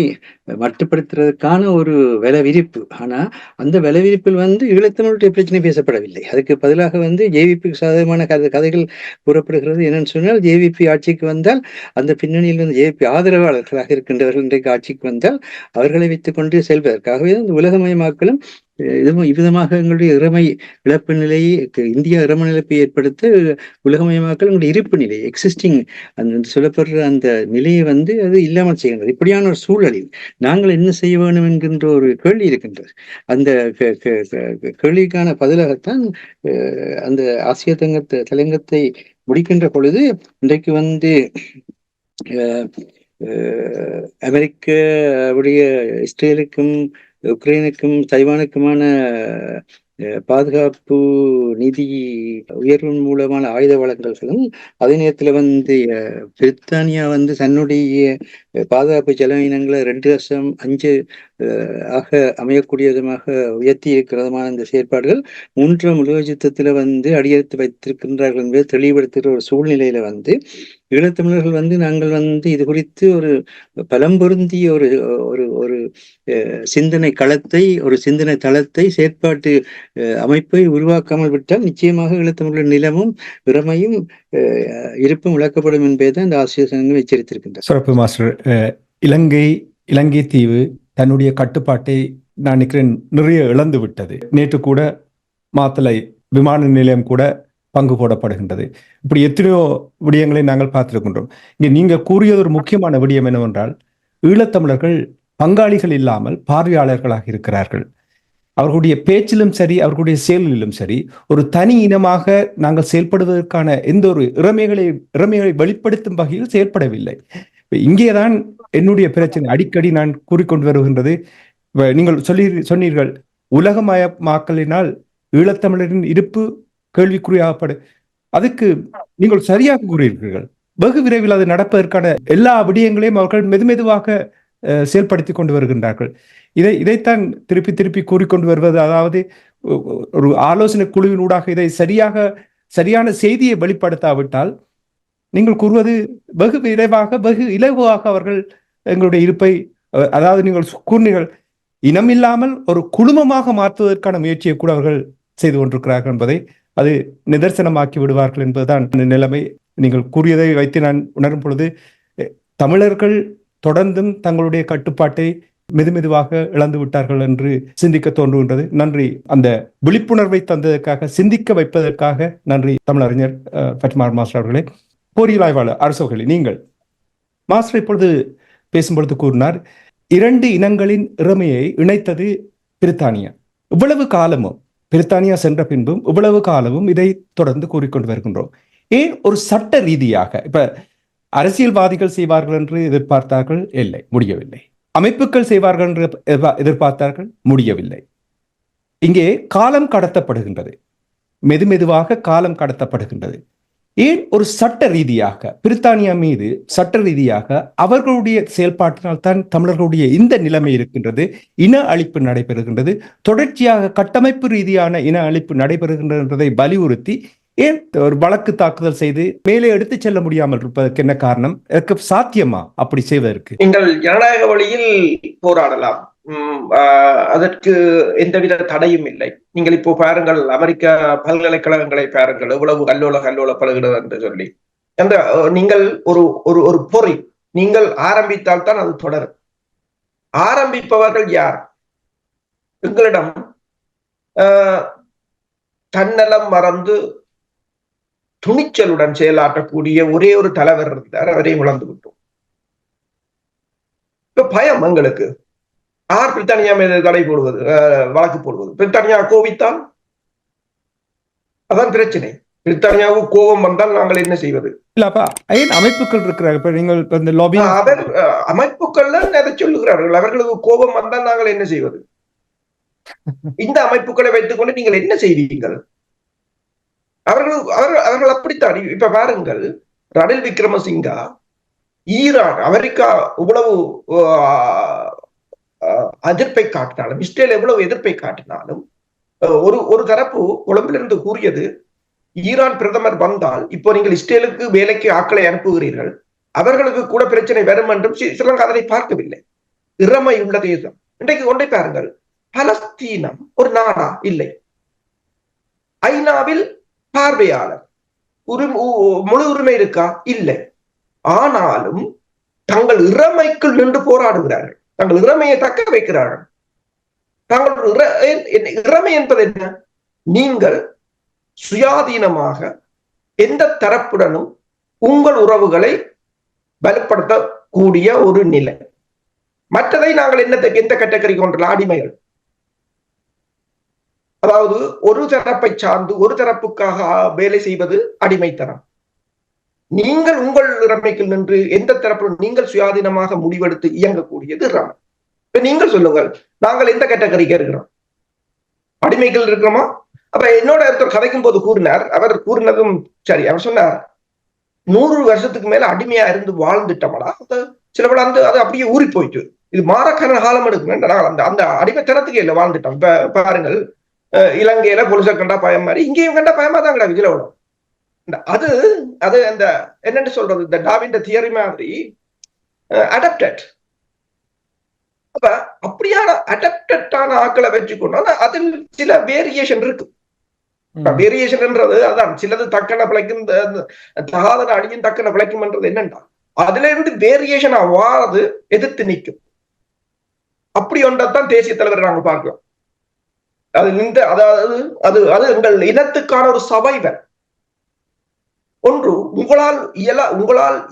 மட்டுப்படுத்துறதுக்கான ஒரு விலைவிரிப்பு. ஆனா அந்த விலைவிரிப்பில் ஈழத்தமிழுடைய பிரச்சனை பேசப்படவில்லை. அதுக்கு பதிலாக ஜேவிபிக்கு சாதகமான கதைகள் கூறப்படுகிறது. என்னன்னு சொன்னால் ஜேவிபி ஆட்சிக்கு வந்தால் அந்த பின்னணியில் ஜேவிபி ஆதரவாளர்களாக இருக்கின்றவர்கள் இன்றைக்கு ஆட்சிக்கு வந்தால் அவர்களை வைத்துக் கொண்டு செல்வதற்காகவே அந்த உலகமயமாக்கலும் இவ்விதமாக எங்களுடைய இறமை இழப்பு நிலையை இந்தியா இறமை இழப்பை ஏற்படுத்த உலகமயமாக்கல் எங்களுடைய இருப்பு நிலை எக்ஸிஸ்டிங் சொல்லப்படுற அந்த நிலையை அது இல்லாமல் செய்கின்றது. இப்படியான ஒரு சூழலில் நாங்கள் என்ன செய்ய வேண்டும் என்கின்ற ஒரு கேள்வி இருக்கின்றது. அந்த கேள்விக்கான பதிலாகத்தான் அந்த ஆசிய தலையங்கத்தை முடிக்கின்ற பொழுது இன்றைக்கு அமெரிக்காவுடைய இஸ்ரேலுக்கும் உக்ரைனுக்கும் தைவானுக்குமான பாதுகாப்பு நிதி உயர்வின் மூலமான ஆயுத வழங்கல்களும் அதே நேரத்தில் பிரித்தானியா தன்னுடைய பாதுகாப்பு செலவினங்களை 2.5 ஆக அமையக்கூடிய விதமாக உயர்த்தி இருக்கிறதுமான இந்த செயற்பாடுகள் 3ஆம் உலக யுத்தத்துல அடியெடுத்து வைத்திருக்கின்றார்கள் என்பதை தெளிவுபடுத்துகிற ஒரு சூழ்நிலையில ஈழத்தமிழர்கள் நாங்கள் இது குறித்து ஒரு பலம் பொருந்திய ஒரு ஒரு ஒரு சிந்தனை களத்தை ஒரு சிந்தனை தளத்தை செயற்பாட்டு அமைப்பை உருவாக்காமல் விட்டால் நிச்சயமாக ஈழத்தமிழர் நிலமும் இறமையும் இருப்பும் இழக்கப்படும் என்பதை இந்த ஆசிரியர் சங்கம் எச்சரித்திருக்கின்றார். சிறப்பு மாஸ்டர். இலங்கை தீவு தன்னுடைய கட்டுப்பாட்டை நான் நினைக்கிறேன் நிறைய இழந்து விட்டது. நேற்று கூட மாத்தளை விமான நிலையம் கூட பங்கு போடப்படுகின்றது. இப்படி எத்தனையோ விடயங்களை நாங்கள் பார்த்திருக்கின்றோம். இங்கே நீங்க கூறியது ஒரு முக்கியமான விடயம் என்னவென்றால் ஈழத்தமிழர்கள் பங்காளிகள் இல்லாமல் பார்வையாளர்களாக இருக்கிறார்கள். அவர்களுடைய பேச்சிலும் சரி அவர்களுடைய செயலிலும் சரி ஒரு தனி இனமாக நாங்கள் செயல்படுவதற்கான எந்த ஒரு இறமைகளை வெளிப்படுத்தும் வகையில் செயல்படவில்லை. இங்கேதான் என்னுடைய பிரச்சனை அடிக்கடி நான் கூறிக்கொண்டு வருகின்றது. நீங்கள் சொன்னீர்கள் உலகமயமாக்கலினால் ஈழத்தமிழரின் இருப்பு கேள்விக்குறியாகப்படு. அதுக்கு நீங்கள் சரியாக கூறியிருக்கிறீர்கள். வெகு விரைவில் அது நடப்பதற்கான எல்லா விடயங்களையும் அவர்கள் மெதுமெதுவாக செயல்படுத்தி கொண்டு வருகின்றார்கள். இதைத்தான் திருப்பி கூறிக்கொண்டு வருவது. அதாவது ஒரு ஆலோசனை குழுவினூடாக இதை சரியான செய்தியை வெளிப்படுத்தாவிட்டால் நீங்கள் கூறுவது வெகு விரைவாக வெகு இலகுவாக அவர்கள் எங்களுடைய இருப்பை, அதாவது நீங்கள் கூறினீர்கள் இனம் இல்லாமல் ஒரு குழுமமாக மாற்றுவதற்கான முயற்சியை கூட அவர்கள் செய்து கொண்டிருக்கிறார்கள் என்பதை அது நிதர்சனமாக்கி விடுவார்கள் என்பதுதான் நிலைமை. நீங்கள் கூறியதை வைத்து நான் உணரும் பொழுது தமிழர்கள் தொடர்ந்தும் தங்களுடைய கட்டுப்பாட்டை மெதுமெதுவாக இழந்து விட்டார்கள் என்று சிந்திக்க தோன்றுகின்றது. நன்றி, அந்த விழிப்புணர்வை தந்ததற்காக, சிந்திக்க வைப்பதற்காக நன்றி தமிழறிஞர் ஃபட்டிமா மாஸ்டர் அவர்களே. பொறியியல் ஆய்வாளர் அரசோகளி, நீங்கள் மாஸ்டர் இப்பொழுது பேசும்பொழுது கூறினார், 2 இனங்களின் இறமையை இணைத்தது பிரித்தானியா. இவ்வளவு காலமும் பிரித்தானியா சென்ற பின்பும் இவ்வளவு காலமும் இதை தொடர்ந்து கூறிக்கொண்டு வருகின்றோம். ஏன் ஒரு சட்ட ரீதியாக, இப்ப அரசியல்வாதிகள் செய்வார்கள் என்று எதிர்பார்த்தார்கள், இல்லை, முடியவில்லை. அமைப்புகள் செய்வார்கள் என்று எதிர்பார்த்தார்கள், முடியவில்லை. இங்கே காலம் கடத்தப்படுகின்றது, மெதுமெதுவாக காலம் கடத்தப்படுகின்றது. ஏன் ஒரு சட்ட ரீதியாக பிரித்தானியா மீது சட்ட ரீதியாக அவர்களுடைய செயல்பாட்டினால் தான் தமிழர்களுடைய இந்த நிலைமை இருக்கின்றது. இன அழிப்பு நடைபெறுகின்றது, தொடர்ச்சியாக கட்டமைப்பு ரீதியான இன அழிப்பு நடைபெறுகின்றதை வலியுறுத்தி ஏன் ஒரு வழக்கு தாக்குதல் செய்து மேலே எடுத்து செல்ல முடியாமல் இருப்பதற்கு என்ன காரணம்? இதற்கு சாத்தியமா அப்படி செய்வதற்கு? நீங்கள் ஜனநாயக வழியில் போராடலாம், அதற்கு எந்தவித தடையும் இல்லை. நீங்கள் இப்போ பாருங்கள், அமெரிக்க பல்கலைக்கழகங்களை பாருங்கள், எவ்வளவு கல்லோல பழகிறது என்று சொல்லி. அந்த நீங்கள் ஒரு ஒரு ஒரு பொறி நீங்கள் ஆரம்பித்தால் தான் அது தொடரும். ஆரம்பிப்பவர்கள் யார்? எங்களிடம் தன்னலம் மறந்து துணிச்சலுடன் செயலாற்றக்கூடிய ஒரே ஒரு தலைவர் இருந்தார், அவரையும் இழந்து விட்டோம். இப்ப பயம் எங்களுக்கு. யார் பிரித்தானியா மீது தடை போடுவது, வழக்கு போடுவது? பிரித்தானியா கோபித்தால் அதான் பிரச்சனை. பிரித்தானியாவுக்கு கோபம் வந்தால் நாங்கள் என்ன செய்வது? இல்லப்பா, ஏன் அமைப்புகள் இருக்கிறார்கள், நீங்கள் அமைப்புகள் அதை சொல்லுகிறார்கள். அவர்களுக்கு கோபம் வந்தால் நாங்கள் என்ன செய்வது? இந்த அமைப்புகளை வைத்துக் கொண்டு நீங்கள் என்ன செய்வீர்கள்? அவர்கள் அப்படித்தான். இப்ப பாருங்கள், ரணில் விக்ரமசிங்கா ஈரான் அமெரிக்கா இவ்வளவு எதிர்ப்பை காட்டினாலும், இஸ்ரேல் எவ்வளவு எதிர்ப்பை காட்டினாலும், ஒரு தரப்பு கொழும்பிலிருந்து கூறியது, ஈரான் பிரதமர் வந்தால் இப்போ நீங்கள் இஸ்ரேலுக்கு வேலைக்கு ஆட்களை அனுப்புகிறீர்கள், அவர்களுக்கு கூட பிரச்சனை வரும் என்றும் ஸ்ரீலங்கா அதனை பார்க்கவில்லை. இறமை உள்ள தேசம். இன்றைக்கு கொண்டே பாருங்கள், பலஸ்தீனம் ஒரு நாடா? இல்லை. ஐநாவில் பார்வையாளர் முழு உரிமை இருக்கா? இல்லை. ஆனாலும் தங்கள் இறமைக்குள் நின்று போராடுகிறார்கள், தங்கள் இறமையை தக்க வைக்கிறார்கள். தங்கள் இறமை என்பது என்ன? நீங்கள் சுயாதீனமாக எந்த தரப்புடனும் உங்கள் உறவுகளை பலப்படுத்தக்கூடிய ஒரு நிலை. மற்றதை நாங்கள் எந்த கேட்டகரி கொண்டுள்ள அடிமைகள். அதாவது ஒரு தரப்பை சார்ந்து ஒரு தரப்புக்காக வேலை செய்வது அடிமைத்தனம். நீங்கள் உங்கள் இறமைக்கு நின்று எந்த தரப்புடன் நீங்கள் சுயாதீனமாக முடிவெடுத்து இயங்கக்கூடியது இறமை. இப்ப நீங்கள் சொல்லுங்கள், நாங்கள் எந்த கேட்டகரிக்கு இருக்கிறோம்? அடிமைகள் இருக்கிறோமா? அப்ப என்னோட ஒருத்தர் கதைக்கும் போது கூறினார், அவர் கூறினதும் சரி. அவர் சொன்னார், 100 வருஷத்துக்கு மேல அடிமையா இருந்து வாழ்ந்துட்டோம்டா, சில அது அப்படியே ஊறி போயிட்டு இது மாறக்கான காலம் எடுக்கும். நாங்கள் அந்த அடிமைத்தனத்துக்கு இல்லை வாழ்ந்துட்டோம். இப்ப பாருங்கள், இலங்கையில போலீஸை கண்டா பயம் மாதிரி இங்கேயும் கண்டா பயமா தான் கிடையாது விஜய். அது அது அந்த என்னன்னு சொல்றது, இந்த டார்வின் தியரி மாதிரி அடாப்டட். அப்ப அப்படியான அடாப்டடான ஆக்களை வச்சுக்கொண்டா அதில் சில வேரியேஷன் இருக்கு. வேரியேஷன்ன்றது அதான், சிலது தக்கன பிழைக்கும், தகாத அடியும் தக்கன பிழைக்கும் என்றது என்னன்னா, அதுல இருந்து வேரியேஷனா வாரது எதிர்த்து நிற்கும். அப்படி ஒன்றத்தான் தேசிய தலைவர் நாங்கள் பார்க்கிறோம். அதாவது அது எங்கள் இனத்துக்கான ஒரு சவைவர். ஒன்று உங்களால்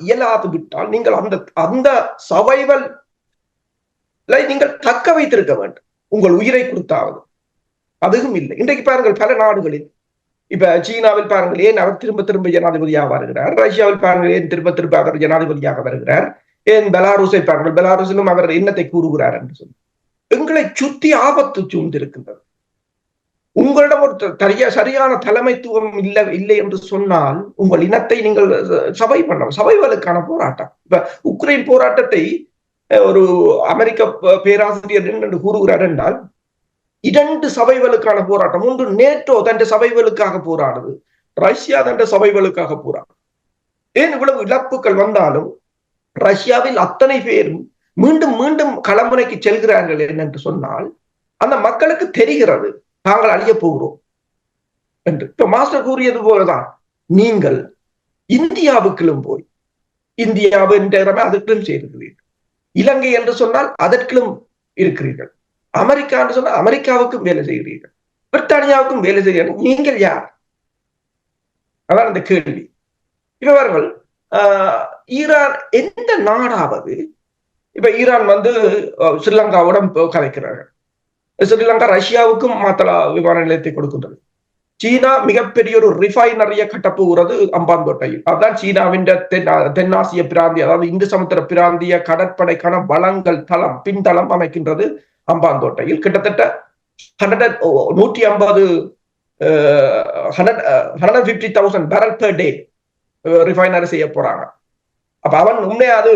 இயலாது விட்டால் நீங்கள் அந்த சவைவல் நீங்கள் தக்க வைத்திருக்க வேண்டும், உங்கள் உயிரை கொடுத்தாவது. அதுவும் இல்லை. இன்றைக்கு பாருங்கள், பல நாடுகளில், இப்ப சீனாவில் பாருங்கள், ஏன் அவர் திரும்ப ஜனாதிபதியாக வருகிறார். ரஷ்யாவில் பாருங்கள், ஏன் திரும்ப அவர் ஜனாதிபதியாக வருகிறார். ஏன் பெலாருஸை பாருங்கள், பெலாருஸிலும் அவர் என்னத்தை கூறுகிறார் என்று சொல்லி. எங்களை சுற்றி ஆபத்து சூழ்ந்திருக்கின்றது. உங்களிடம் ஒரு சரியான தலைமைத்துவம் இல்லை என்று சொன்னால் உங்கள் இனத்தை நீங்கள் சபைவலுக்கான போராட்டம். இப்ப உக்ரைன் போராட்டத்தை ஒரு அமெரிக்க பேராசிரியர் என்று கூறுகிறார் என்றால், 2 சபைவலுக்கான போராட்டம். ஒன்று நேட்டோ தன் சபைவலுக்காக போராடுது, ரஷ்யா தன் சபைவலுக்காக போராடுது. ஏன் இவ்வளவு இழப்புகள் வந்தாலும் ரஷ்யாவில் அத்தனை பேரும் மீண்டும் மீண்டும் களமுனைக்கு செல்கிறார்கள் என்று சொன்னால், அந்த மக்களுக்கு தெரிகிறது நாங்கள் அழிய போகிறோம் என்று. இப்ப மாஸ்டர் கூறியது போலதான், நீங்கள் இந்தியாவுக்குள்ளும் போய் இந்தியாவு என்ற அதற்கும் செய்திருக்கிறீர்கள். இலங்கை என்று சொன்னால் அதற்கும் இருக்கிறீர்கள். அமெரிக்கான்னு சொன்னா அமெரிக்காவுக்கும் வேலை செய்கிறீர்கள், பிரித்தானியாவுக்கும் வேலை செய்கிறீர்கள். நீங்கள் யார்? அதான் இந்த கேள்வி. இவர்கள் ஈரான் எந்த நாடாவது, இப்ப ஈரான் வந்து ஸ்ரீலங்காவுடன் கலைக்கிறார்கள். ஸ்ரீலங்கா ரஷ்யாவுக்கும் மாத்தளா விமான நிலையத்தை கொடுக்கின்றது. சீனா மிகப்பெரிய ஒரு ரிஃபைனரிய கட்டப்போகிறது அம்பாந்தோட்டையில். அதுதான் சீனாவின் தென்னாசிய பிராந்திய, அதாவது இந்து சமுத்திர பிராந்திய கடற்படைக்கான வளங்கள் தளம் பின்தளம் அமைக்கின்றது அம்பாந்தோட்டையில். கிட்டத்தட்ட 150,000 barrel per day ரிஃபைனரி செய்ய போறாங்க. அப்ப அவன் உண்மையா அது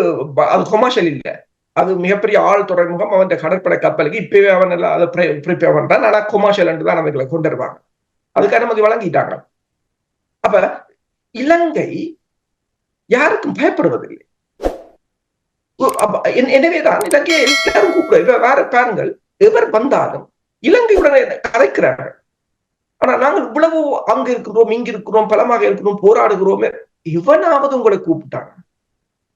கொமர்ஷியல் இல்ல, அது மிகப்பெரிய ஆள் துறைமுகம். அவன் கடற்படை கப்பலுக்கு இப்பவே அவன் எல்லாம் அதை ப்ரிப்பேர் பண்றான். ஆனா கொமர்ஷியல் என்று தான் அவர்களை கொண்டு வருவாங்க. அதுக்கு அனுமதி வழங்கிட்டாங்க. அப்ப இலங்கை யாருக்கும் பயப்படுவதில்லை. எனவேதான் இலங்கையை எல்லாரும் கூப்பிடுவோம். வேற பாருங்கள், எவர் வந்தாலும் இலங்கையுடனே கதைக்கிறார்கள். ஆனா நாங்கள் இவ்வளவு அங்க இருக்கிறோம், இங்க இருக்கிறோம், பலமாக இருக்கிறோம், போராடுகிறோம். இவனாவது உங்களை கூப்பிட்டாங்க.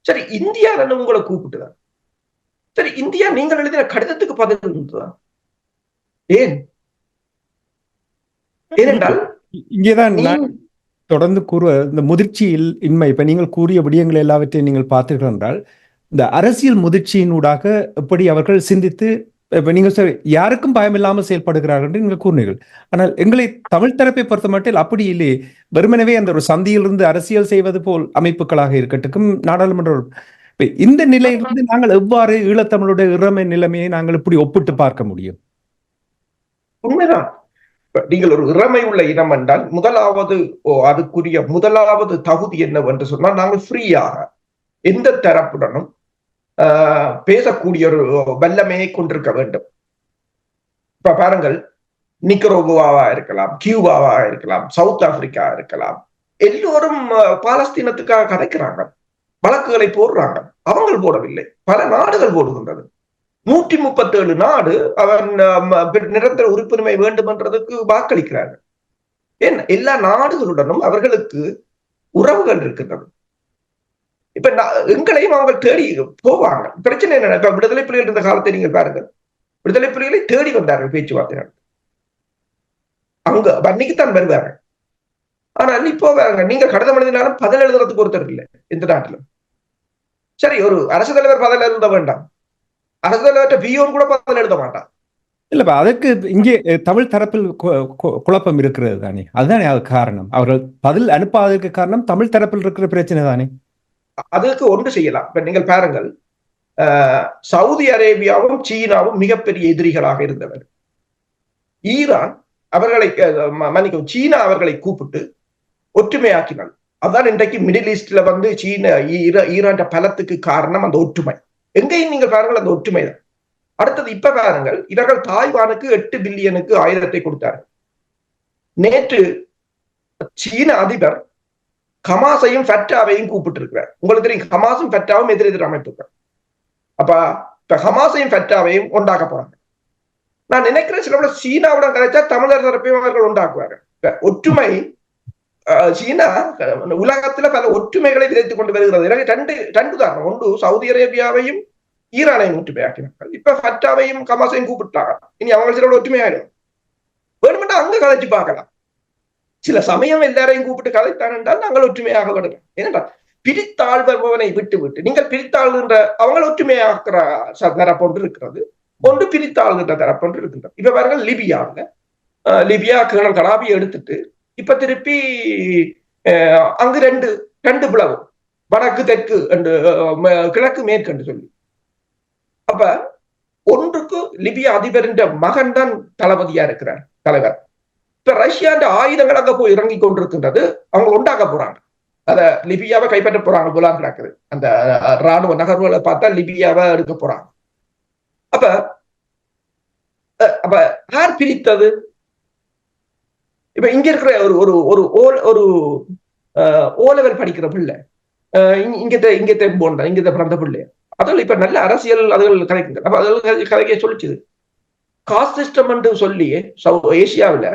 சரி, இந்தியா உங்களை கூப்பிட்டுதான். சரி, இந்தியா நீங்கள் எழுதின கடிதத்துக்கு பதில் இருந்ததா? ஏன்? ஏனென்றால் இங்கேதான் நான் தொடர்ந்து கூறுவ இந்த முதிர்ச்சியில் இன்மை. இப்ப நீங்கள் கூறிய விடயங்கள் எல்லாவற்றையும் நீங்கள் பார்த்தீர்கள் என்றால், இந்த அரசியல் முதிர்ச்சியினூடாக எப்படி அவர்கள் சிந்தித்து, இப்ப நீங்கள் யாருக்கும் பயம் இல்லாமல் செயல்படுகிறார்கள் என்று நீங்கள் கூறினீர்கள். ஆனால் எங்களை தமிழ் தரப்பை பொறுத்த மட்டும் அப்படி இல்லை. வெறுமனவே அந்த ஒரு சந்தியிலிருந்து அரசியல் செய்வது போல் அமைப்புகளாக இருக்கட்டும், நாடாளுமன்ற இந்த நிலையிலிருந்து நாங்கள் எவ்வாறு ஈழத்தமிழுடைய இறமை நிலைமையை நாங்கள் இப்படி ஒப்பிட்டு பார்க்க முடியும்? உண்மைதான். நீங்கள் ஒரு இறமை உள்ள இனம் என்றால் அதுக்குரிய முதலாவது தகுதி என்னவென்று சொன்னால், நாங்கள் ஃப்ரீயாக எந்த தரப்புடனும் பேசக்கூடிய ஒரு வல்லமையை கொண்டிருக்க வேண்டும். இப்ப பாருங்கள், நிக்கரோகுவாவா இருக்கலாம், கியூபாவா இருக்கலாம், சவுத் ஆப்பிரிக்கா இருக்கலாம், எல்லோரும் பாலஸ்தீனத்துக்காக கதைக்கிறாங்க, வழக்குகளை போடுறாங்க. அவங்க போடவில்லை, பல நாடுகள் போடுகின்றது. 137 நாடு அவன் நிரந்தர உறுப்புரிமை வேண்டும் என்றதுக்கு வாக்களிக்கிறார்கள். ஏன்? எல்லா நாடுகளுடனும் அவர்களுக்கு உறவுகள் இருக்கின்றது. இப்ப எங்களையும் அவங்க தேடி போவாங்க. பிரச்சனை என்ன? இப்ப விடுதலை புலிகள் இருந்த காலத்தை நீங்கள் பாருங்கள். விடுதலை புலிகளை தேடி வந்தார்கள் பேச்சுவார்த்தை நடத்த. அங்க அன்னைக்குத்தான் வருவார்கள். ஆனால் இப்போ நீங்க கடிதம் எழுதினாலும் பதில் எழுதுறதுக்கு ஒருத்தர் இல்லை இந்த நாட்டிலும். சரி, ஒரு அரசு தலைவர் பதில் எழுத வேண்டாம், அரசு தலைவர்கிட்ட பியோன் கூட பதில் எழுத மாட்டான். இல்லப்பா, அதுக்கு இங்கே தமிழ் தரப்பில் குழப்பம் இருக்கிறது தானே, அதுதானே அது காரணம். அவர்கள் பதில் அனுப்பாததற்கு காரணம் தமிழ் தரப்பில் இருக்கிற பிரச்சனை தானே. அதுக்கு ஒன்று செய்யலாம். இப்ப நீங்கள் பாருங்கள், சவுதி அரேபியாவும் சீனாவும் மிகப்பெரிய எதிரிகளாக இருந்தவர். ஈரான் அவர்களை மன்னிக்கவும், சீனா அவர்களை கூப்பிட்டு ஒற்றுமையாக்கினார். அதான் இன்றைக்கு மிடில் ஈஸ்ட்ல ஈரான் பலத்துக்கு காரணம் அந்த ஒற்றுமை. எங்கேயும் நீங்கள் பாருங்கள், அந்த ஒற்றுமை தான். அடுத்தது இப்ப பாருங்கள், இவர்கள் தாய்வானுக்கு 8 பில்லியனுக்கு ஆயுதத்தை கொடுத்தார்கள். நேற்று சீன அதிபர் ஹமாஸையும் ஃபத்தாவையும் கூப்பிட்டு இருக்கிறார். உங்களுக்கு தெரியும், ஹமாஸும் ஃபத்தாவும் எதிரெதிர் அமைப்புகள். அப்ப இப்ப ஹமாஸையும் ஃபத்தாவையும் உண்டாக்க போறாங்க. நான் நினைக்கிறேன், சில சீனாவுடன் கதைச்சா தமிழர் தரப்பையும் அவர்கள் உண்டாக்குவார்கள். ஒற்றுமை சீனா உலகத்துல பல ஒற்றுமைகளை விதைத்துக் கொண்டு வருகிறது. எனக்கு ரெண்டு உதாரணம். ஒன்று, சவுதி அரேபியாவையும் ஈரானையும் ஒற்றுமையாக்கினார்கள். இப்ப ஃபத்தாவையும் ஹமாஸையும் கூப்பிட்டாங்க. இனி அவங்க சில ஒற்றுமையாயிடும். வேணுமெண்டா அங்க கதைச்சு பார்க்கலாம். சில சமயம் எல்லாரையும் கூப்பிட்டு கதைத்தான் என்றால் நாங்கள் ஒற்றுமையாக விடுறோம். ஏனென்றால் பிரித்தாழ்பவனை விட்டு நீங்கள் பிரித்தாள்கின்ற அவங்களை ஒற்றுமையாக்குற தரப்பொன்று இருக்கிறது, ஒன்று பிரித்தாள்கின்ற தரப்பொன்று இருக்கின்றது. இப்ப பாருங்கள், லிபியா கேர்னல் கடாபியை எடுத்துட்டு இப்ப திருப்பி அங்கு ரெண்டு பிளவு, வடக்கு தெற்கு என்று கிழக்கு மேற்கு என்று சொல்லி. அப்ப ஒன்றுக்கு லிபியா அதிபரின் மகன் தான் தளபதியா இருக்கிறார், தலைவர். இப்ப ரஷ்யா ஆயுதங்கள் அங்க போய் இறங்கி கொண்டிருக்கின்றது. அவங்க உண்டாக்க போறாங்க, அத லிபியாவை கைப்பற்ற போறாங்க போல கிடக்குது. அந்த ராணுவ நகர்வுகளை பார்த்தா லிபியாவை எடுக்க போறாங்க. அப்ப யார் பிரித்தது? இப்ப இங்க இருக்கிற ஒரு ஓ லெவல் படிக்கிற பிள்ளை, இங்கத்தை போன்ற இங்கத்தை பிறந்த பிள்ளை, அதில் இப்ப நல்ல அரசியல் அதுகள் கதைக்குங்க. அப்ப அதுகள் கதைக்க சொல்லிச்சுது. காஸ்ட் சிஸ்டம் என்று சொல்லி ஏசியாவில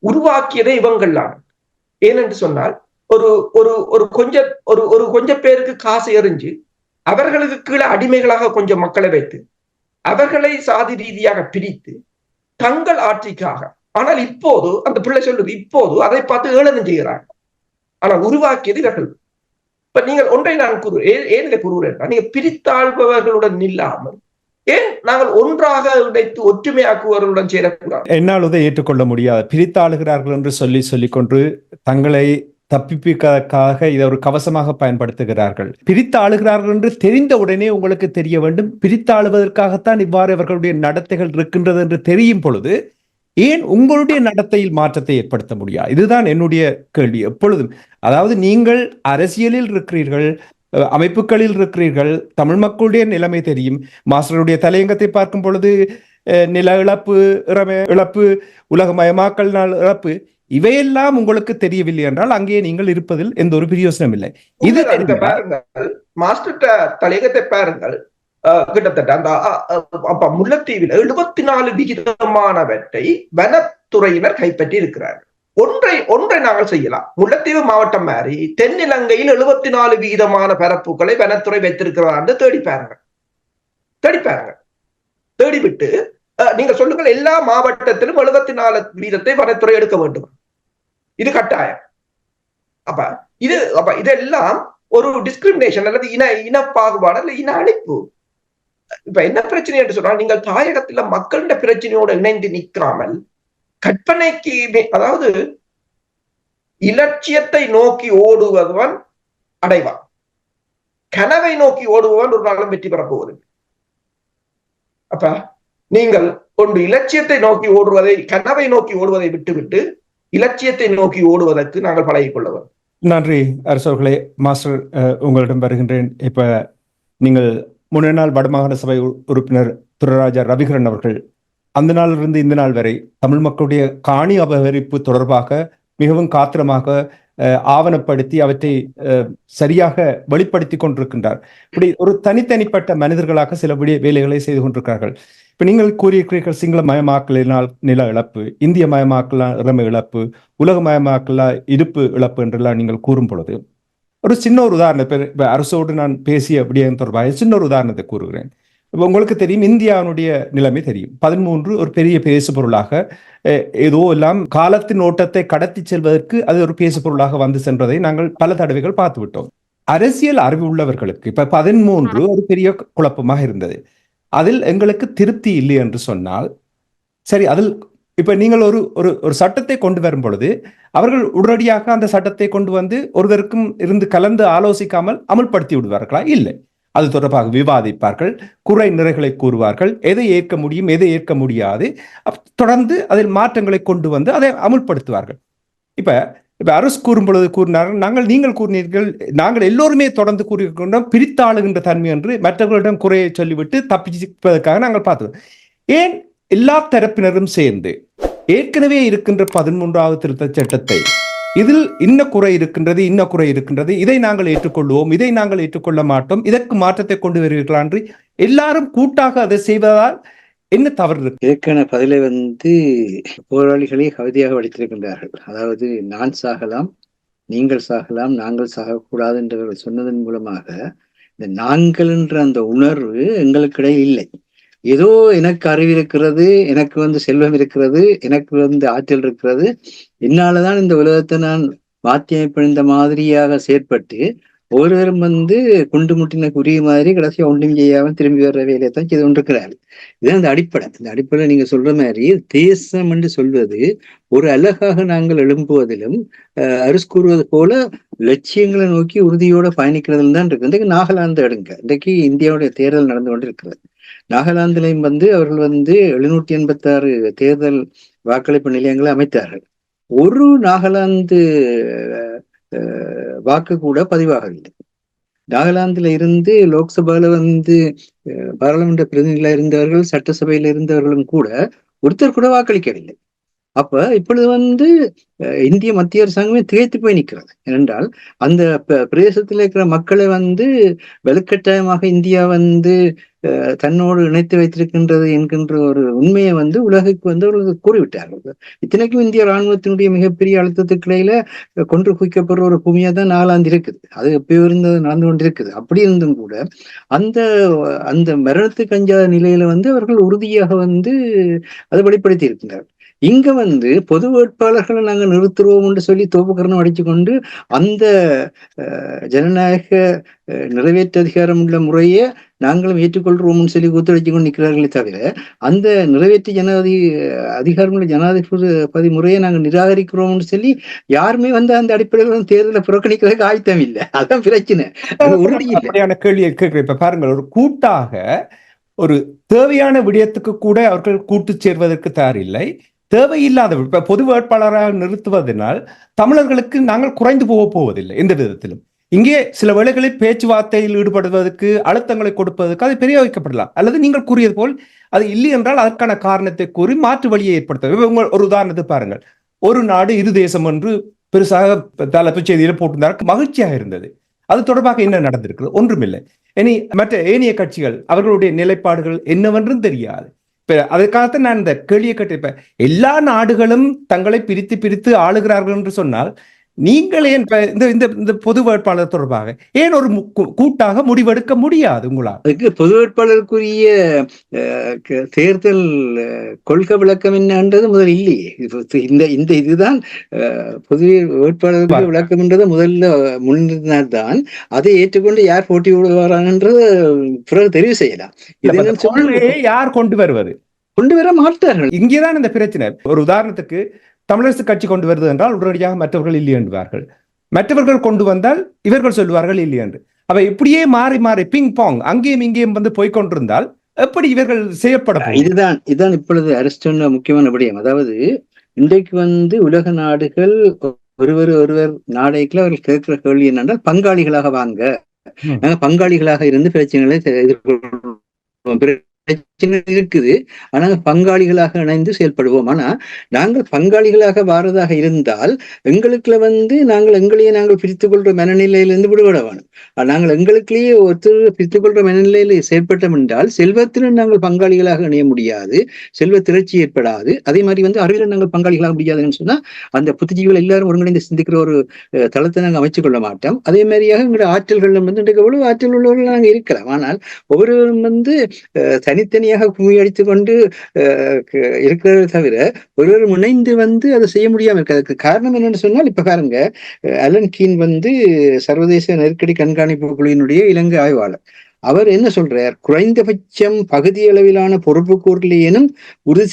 உருவாக்கியதே இவங்கள்லாம். ஏனென்று சொன்னால், ஒரு கொஞ்ச பேருக்கு காசு எறிஞ்சு அவர்களுக்கு கீழே அடிமைகளாக கொஞ்சம் மக்களை வைத்து அவர்களை சாதி ரீதியாக பிரித்து தங்கள் ஆட்சிக்காக. ஆனால் இப்போது அந்த பிள்ளை சொல்லுது, இப்போது அதை பார்த்து ஏளனம் செய்கிறாங்க. ஆனால் உருவாக்கியது இவர்கள். இப்ப நீங்கள் ஒன்றை நான் ஏன் இதை கூறுகிறேன், நீங்க பிரித்தாழ்பவர்களுடன் இல்லாமல் ஏன் நாங்கள் ஒன்றாக இணைத்து ஒற்றுமையாக்குவவர்களுடன் சேரக்கூடாது? என்னால் இதை ஏற்றுக்கொள்ள முடியாது. பிரித்தாளுகிறார்கள் என்று சொல்லிக் கொண்டு தங்களை தப்பிப்பிற்காக இதை ஒரு கவசமாக பயன்படுத்துகிறார்கள். பிரித்து ஆளுகிறார்கள் என்று தெரிந்த உடனே உங்களுக்கு தெரிய வேண்டும், பிரித்து ஆளுவதற்காகத்தான் இவ்வாறு அவர்களுடைய நடத்தைகள் இருக்கின்றது என்று தெரியும் பொழுது ஏன் உங்களுடைய நடத்தையில் மாற்றத்தை ஏற்படுத்த முடியாது? இதுதான் என்னுடைய கேள்வி எப்பொழுதும். அதாவது நீங்கள் அரசியலில் இருக்கிறீர்கள், அமைப்புகளில் இருக்கிறீர்கள், தமிழ் மக்களுடைய நிலைமை தெரியும். மாஸ்டருடைய தலையங்கத்தை பார்க்கும் பொழுது நில இழப்பு, இழப்பு, உலகமயமாக்கல் நாள் இழப்பு, இவையெல்லாம் உங்களுக்கு தெரியவில்லை என்றால் அங்கே நீங்கள் இருப்பதில் எந்த ஒரு பிரயோசனம் இல்லை. இது பாருங்கள், மாஸ்டர் தலையங்கத்தை பாருங்கள். கிட்டத்தட்ட அந்த முல்லைத்தீவில் 74% வனத்துறையினர் கைப்பற்றி இருக்கிறார்கள். ஒன்றை நாங்கள் செய்யலாம். முல்லைத்தீவு மாவட்டம் மாதிரி தென்னிலங்கையில் 74% பரப்புகளை வனத்துறை வைத்திருக்கிறார் தேடிப்பாருங்க. தேடிவிட்டு நீங்க சொல்லுங்கள், எல்லா மாவட்டத்திலும் 74% வனத்துறை எடுக்க வேண்டும். இது கட்டாயம். இதெல்லாம் ஒரு டிஸ்கிரிமினேஷன் அல்லது இன பாகுபாடு அல்ல இன அழிப்பு. இப்ப என்ன பிரச்சனை என்று சொன்னால், நீங்கள் தாயகத்துல மக்களிட பிரச்சனையோடு இணைந்து நிற்காமல் கற்பனைக்கு, அதாவது இலட்சியத்தை நோக்கி ஓடுவன் அடைவான், கனவை நோக்கி ஓடுபவன் ஒரு நாளும் வெற்றி பெறப் போவதில்லை. அப்ப நீங்கள் ஒன்று இலட்சியத்தை நோக்கி ஓடுவதை, கனவை நோக்கி ஓடுவதை விட்டுவிட்டு இலட்சியத்தை நோக்கி ஓடுவதற்கு நாங்கள் பழகிக் கொள்ள வேண்டும். நன்றி அரசர்களே. மாஸ்டர், உங்களிடம் வருகின்றேன். இப்ப நீங்கள் முன்ன நாள் வடமாகாண சபை உறுப்பினர் துரைராஜா ரவிகரன் அவர்கள் அந்த நாளிலிருந்து இந்த நாள் வரை தமிழ் மக்களுடைய காணி அபகரிப்பு தொடர்பாக மிகவும் காத்திரமாக ஆவணப்படுத்தி அவற்றை சரியாக வெளிப்படுத்தி கொண்டிருக்கின்றார். இப்படி ஒரு தனித்தனிப்பட்ட மனிதர்களாக சில வேலைகளை செய்து கொண்டிருக்கிறார்கள். இப்ப நீங்கள் கூறியிருக்கிறீர்கள், சிங்கள மயமாக்கலினால் நில இழப்பு, இந்திய மயமாக்கலால் இறமை இழப்பு, உலக மயமாக்கலால் இருப்பு இழப்பு என்றெல்லாம் நீங்கள் கூறும் பொழுது ஒரு சின்ன ஒரு உதாரணத்தை, இப்ப அரசோடு நான் பேசிய விடயம் தொடர்பாக சின்ன ஒரு உதாரணத்தை கூறுகிறேன். இப்போ உங்களுக்கு தெரியும், இந்தியாவுடைய நிலைமை தெரியும். 13 ஒரு பெரிய பேசு பொருளாக ஏதோ எல்லாம் காலத்தின் ஓட்டத்தை கடத்தி செல்வதற்கு அது ஒரு பேசு பொருளாக வந்து சென்றதை நாங்கள் பல தடவைகள் பார்த்து விட்டோம். அரசியல் அறிவு உள்ளவர்களுக்கு இப்ப 13 ஒரு பெரிய குழப்பமாக இருந்தது. அதில் எங்களுக்கு திருப்தி இல்லை என்று சொன்னால் சரி, அதில் இப்ப நீங்கள் ஒரு சட்டத்தை கொண்டு வரும் பொழுது அவர்கள் உடனடியாக அந்த சட்டத்தை கொண்டு வந்து ஒருவருக்கும் இருந்து கலந்து ஆலோசிக்காமல் அமல்படுத்தி விடுவார்களா? இல்லை. அது தொடர்பாக விவாதிப்பார்கள், குறை நிறைகளை கூறுவார்கள், எதை ஏற்க முடியும், எதை ஏற்க முடியாது, தொடர்ந்து அதில் மாற்றங்களை கொண்டு வந்து அதை அமுல்படுத்துவார்கள். இப்ப அரசு கூறும் பொழுது கூறினார்கள், நீங்கள் கூறினீர்கள், நாங்கள் எல்லோருமே தொடர்ந்து கூறியிருக்கின்றோம் பிரித்தாளுகின்ற தன்மை என்று மற்றவர்களிடம் குறையை சொல்லிவிட்டு தப்பிப்பதற்காக நாங்கள் பார்த்தோம். ஏன் எல்லா தரப்பினரும் சேர்ந்து ஏற்கனவே இருக்கின்ற 13வது திருத்த சட்டத்தை இதில் இன்ன குறை இருக்கின்றது, இதை நாங்கள் ஏற்றுக்கொள்வோம், இதை நாங்கள் ஏற்றுக்கொள்ள மாட்டோம், இதற்கு மாற்றத்தை கொண்டு வருவீர்களா என்று எல்லாரும் கூட்டாக அதை செய்வதால் என்ன தவறு இருக்கு? இதற்கான பதிலை போராளிகளே கவிதையாக வடித்திருக்கின்றார்கள். அதாவது, நான் சாகலாம், நீங்கள் சாகலாம், நாங்கள் சாகக்கூடாது என்று சொன்னதன் மூலமாக இந்த நாங்கள் என்ற அந்த உணர்வு எங்களுக்கிடையில் இல்லை. ஏதோ எனக்கு அறிவு இருக்கிறது, எனக்கு செல்வம் இருக்கிறது, எனக்கு ஆற்றல் இருக்கிறது, என்னாலதான் இந்த உலகத்தை நான் மாற்றி அமைப்பிழந்த மாதிரியாக செயற்பட்டு ஒவ்வொருவரும் குண்டு முட்டின குறிய மாதிரி கடைசியா ஒன்றும் செய்யாமல் திரும்பி வர்ற வேலையைத்தான் செய்து கொண்டிருக்கிறார்கள். இதுதான் அந்த அடிப்படை. இந்த அடிப்படையில் நீங்க சொல்ற மாதிரி தேசம் என்று சொல்வது ஒரு அழகாக நாங்கள் எழும்புவதிலும் அரசு கூறுவது போல லட்சியங்களை நோக்கி உறுதியோட பயணிக்கிறதுல தான் இருக்கு. இன்றைக்கு நாகாலாந்து எடுங்க, இன்றைக்கு இந்தியாவுடைய தேர்தல் நடந்து கொண்டு இருக்கிறது. நாகாலாந்திலையும் அவர்கள் 786 தேர்தல் வாக்களிப்பு நிலையங்களை அமைத்தார்கள். ஒரு நாகாலாந்து வாக்கு கூட பதிவாகவில்லை. நாகாலாந்துல இருந்து லோக்சபால பாராளுமன்ற பிரதிநிதிகளா இருந்தவர்கள், சட்டசபையில இருந்தவர்களும் கூட ஒருத்தர் கூட வாக்களிக்கவில்லை. அப்ப இப்பொழுது இந்திய மத்திய அரசாங்கமே திகைத்து போய் நிற்கிறது. ஏனென்றால் அந்த பிரதேசத்தில் இருக்கிற மக்களை வலுக்கட்டாயமாக இந்தியா தன்னோடு இணைத்து வைத்திருக்கின்றது என்கின்ற ஒரு உண்மையை வந்து உலகுக்கு வந்து அவர்கள் கூறிவிட்டார்கள். இத்தனைக்கும் இந்திய இராணுவத்தினுடைய மிகப்பெரிய அழுத்தத்துக்கு இடையில கொன்று குவிக்கப்படுற ஒரு பூமியா தான் நாளாந்து இருக்குது. அது எப்பயோ இருந்தது நடந்து கொண்டிருக்குது. அப்படி இருந்தும் கூட அந்த அந்த மரணத்துக்கு அஞ்சாத நிலையில வந்து அவர்கள் உறுதியாக வந்து அதை வெளிப்படுத்தி இருக்கின்றார். இங்க வந்து பொது வேட்பாளர்களை நாங்க நிறுத்துறோம் என்று சொல்லி தோப்புக்கரணம் அடிச்சு கொண்டு அந்த ஜனநாயக நிறைவேற்று அதிகாரம் உள்ள முறையை நாங்களும் ஏற்றுக்கொள்றோம்னு சொல்லி கூத்தடிச்சு கொண்டு நிற்கிறார்களே தவிர அந்த நிறைவேற்று அதிகாரம் உள்ள ஜனாதிபதி முறையை நாங்கள் நிராகரிக்கிறோம்னு சொல்லி யாருமே வந்து அந்த அடிப்படையில் தேர்தலை புறக்கணிக்கிறதுக்கு ஆயத்தம் இல்லை. அதான் பிரச்சனை. உறுதி இல்லை. கேள்வியை கேட்கிறேன். இப்ப பாருங்கள், ஒரு கூட்டாக ஒரு தேவையான விடயத்துக்கு கூட அவர்கள் கூட்டு சேர்வதற்கு தயாரில்லை. தேவையில்லாத இப்ப பொது வேட்பாளராக நிறுத்துவதனால் தமிழர்களுக்கு நாங்கள் குறைந்து போவதில்லை எந்த விதத்திலும். இங்கே சில வேளைகளில் பேச்சுவார்த்தையில் ஈடுபடுவதற்கு அழுத்தங்களை கொடுப்பதற்கு அதை பிரயோகிக்கப்படலாம். அல்லது நீங்கள் கூறியது போல் அது இல்லை என்றால் அதற்கான காரணத்தை கூறி மாற்று வழியை ஏற்படுத்த. ஒரு உதாரணத்தை பாருங்கள். ஒரு நாடு இரு தேசம் என்று பெருசாக தலைப்புச் செய்தியில போட்டிருந்தால் மகிழ்ச்சியாக இருந்தது. அது தொடர்பாக என்ன நடந்திருக்கு? ஒன்றுமில்லை. இனி மற்ற ஏனைய கட்சிகள் அவர்களுடைய நிலைப்பாடுகள் என்னவென்றும் தெரியாது. அதற்காகத்தான் நான் இந்த கேள்வியை கேட்டிருப்பேன். எல்லா நாடுகளும் தங்களை பிரித்து பிரித்து ஆளுகிறார்கள் என்று சொன்னால் நீங்கள் ஏன் இந்த பொது வேட்பாளர் தொடர்பாக ஏன் ஒரு கூட்டாக முடிவெடுக்க முடியாது உங்களால்? அதுக்கு பொது வேட்பாளருக்குரிய தேர்தல் கொள்கை விளக்கம் என்னன்றது முதல் இல்லையே. இந்த இதுதான் பொது வேட்பாளருக்கு விளக்கம் என்றது முதல்ல முன்னிறுத்தினால்தான் அதை ஏற்றுக்கொண்டு யார் போட்டி விடுவாரான்றது பிறகு தெரிவு செய்யலாம். இது யார் கொண்டு வருவது? கொண்டு வர மாட்டார்கள். இங்கேதான் இந்த பிரச்சனை. ஒரு உதாரணத்துக்கு தமிழரசு கட்சி கொண்டு வருது என்றால் உடனடியாக மற்றவர்கள் இல்லை என்பார்கள். மற்றவர்கள் கொண்டு வந்தால் இவர்கள் சொல்லுவார்கள் இல்லை என்று. அவை இப்படியே மாறி மாறி பிங் பாங் அங்கேயும் இங்கேயும் வந்து போய்கொண்டிருந்தால் எப்படி இவர்கள் செய்யப்பட? இதுதான் இப்பொழுது அரசு முக்கியமான விடயம். அதாவது இன்றைக்கு வந்து உலக நாடுகள் ஒருவர் நாடைக்குள்ள அவர்கள் கேட்கிற கேள்வி என்னென்றால் பங்காளிகளாக வாங்க, நாங்க பங்காளிகளாக இருந்து பிரச்சனைகளை எதிர்கொள்வோம். பிரச்சனை இருக்குது, ஆனா பங்காளிகளாக இணைந்து செயல்படுவோம். ஆனா நாங்கள் பங்காளிகளாக வாரதாக இருந்தால் எங்களுக்குள்ள வந்து எங்களையே நாங்கள் பிரித்துக் கொள்ற மனநிலையிலிருந்து விடுபட வேணும். நாங்கள் எங்களுக்குள்ளேயே ஒருத்தர் பிரித்துக் கொள்ற மனநிலையில செயல்பட்டோம் என்றால் செல்வத்திலும் நாங்கள் பங்காளிகளாக இணைய முடியாது, செல்வ திரட்சி ஏற்படாது. அதே மாதிரி வந்து அறிவியல் நாங்கள் பங்காளிகளாக முடியாதுன்னு சொன்னா அந்த புத்திஜீவிகள் எல்லாரும் ஒருங்கிணைந்து சிந்திக்கிற ஒரு தளத்தை நாங்கள் அமைச்சுக் கொள்ள மாட்டோம். அதே மாதிரியாக எங்களுடைய ஆற்றல்கள் வந்து எவ்வளவு ஆற்றல் உள்ளவர்கள் நாங்கள் இருக்கலாம். ஆனால் ஒவ்வொருவரும் வந்து தனித்தனியாக கும்மி அடித்துக் கொண்டு இருக்கிறத தவிர ஒருவர் முனைந்து வந்து அதை செய்ய முடியாம இருக்கு. அதுக்கு காரணம் என்னன்னு சொன்னால் இப்ப பாருங்க, அலன் கீன் வந்து சர்வதேச நெருக்கடி கண்காணிப்பு குழுவினுடைய இலங்கை ஆய்வாளர். அவர் என்ன சொல்றார்? குறைந்தபட்சம் பகுதி அளவிலான பொறுப்புக்கூறலேனும் உறுதி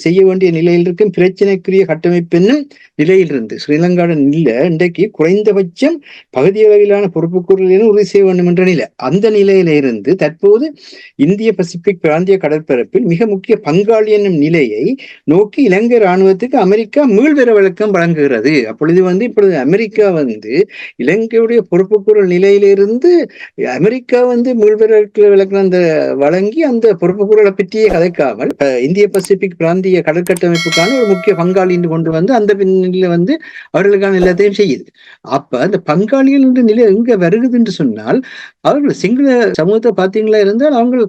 செய்ய வேண்டிய நிலையில் இருக்கும் பிரச்சனைக்குரிய கட்டமைப்பென்னும் நிலையில் இருந்து ஸ்ரீலங்காவின் நிலை இன்றைக்கு குறைந்தபட்சம் பகுதி அளவிலான பொறுப்புக்கூறலேனும் உறுதி செய்ய வேண்டும் என்ற நிலை. அந்த நிலையில இருந்து தற்போது இந்திய பசிபிக் பிராந்திய கடற்பரப்பில் மிக முக்கிய பங்காளி என்னும் நிலையை நோக்கி இலங்கை இராணுவத்துக்கு அமெரிக்கா மீள்வர விளக்கம் வழங்குகிறது. அப்பொழுது வந்து இப்பொழுது அமெரிக்கா வந்து இலங்கையுடைய பொறுப்புக்கூறல் நிலையிலிருந்து அமெரிக்கா வந்து விளக்கம் அந்த வழங்கி அந்த பொறுப்புக்கூறலை பற்றியே கதைக்காமல் இந்திய பசிபிக் பிராந்திய கடற்கட்டமைப்புக்கான ஒரு முக்கிய பங்காளி கொண்டு வந்து அந்த பின்னில வந்து அவர்களுக்கான எல்லாத்தையும் செய்யுது. அப்ப அந்த பங்காளிகள் என்ற நிலை எங்க வருகுது என்று சொன்னால் அவர்கள் சிங்கள சமூகத்தை பார்த்தீங்களா இருந்தால் அவங்க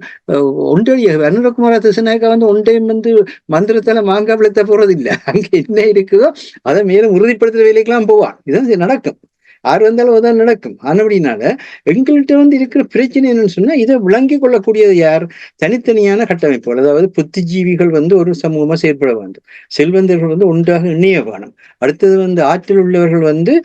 ஒன்றைய அனுரகுமார திசநாயக்கா வந்து ஒன்றையும் வந்து மந்திரத்தால மாங்காய் விளத்த போறது இல்லை. அங்க என்ன இருக்குதோ அதை மேலும் உறுதிப்படுத்துற வேலைக்கெல்லாம் போவான். இதான் நடக்கும். யார் வந்தாலும் அதான் நடக்கும். ஆனபடினால எங்கள்கிட்ட வந்து இருக்கிற பிரச்சனை என்னன்னு சொன்னா இதை விளங்கி கொள்ளக்கூடியது யார்? தனித்தனியான கட்டமைப்பு. அதாவது புத்திஜீவிகள் வந்து ஒரு சமூகமா செயற்பட வேண்டும், செல்வந்தர்கள் வந்து ஒன்றாக இணைய வேணும். அடுத்தது வந்து ஆற்றல் உள்ளவர்கள் வந்து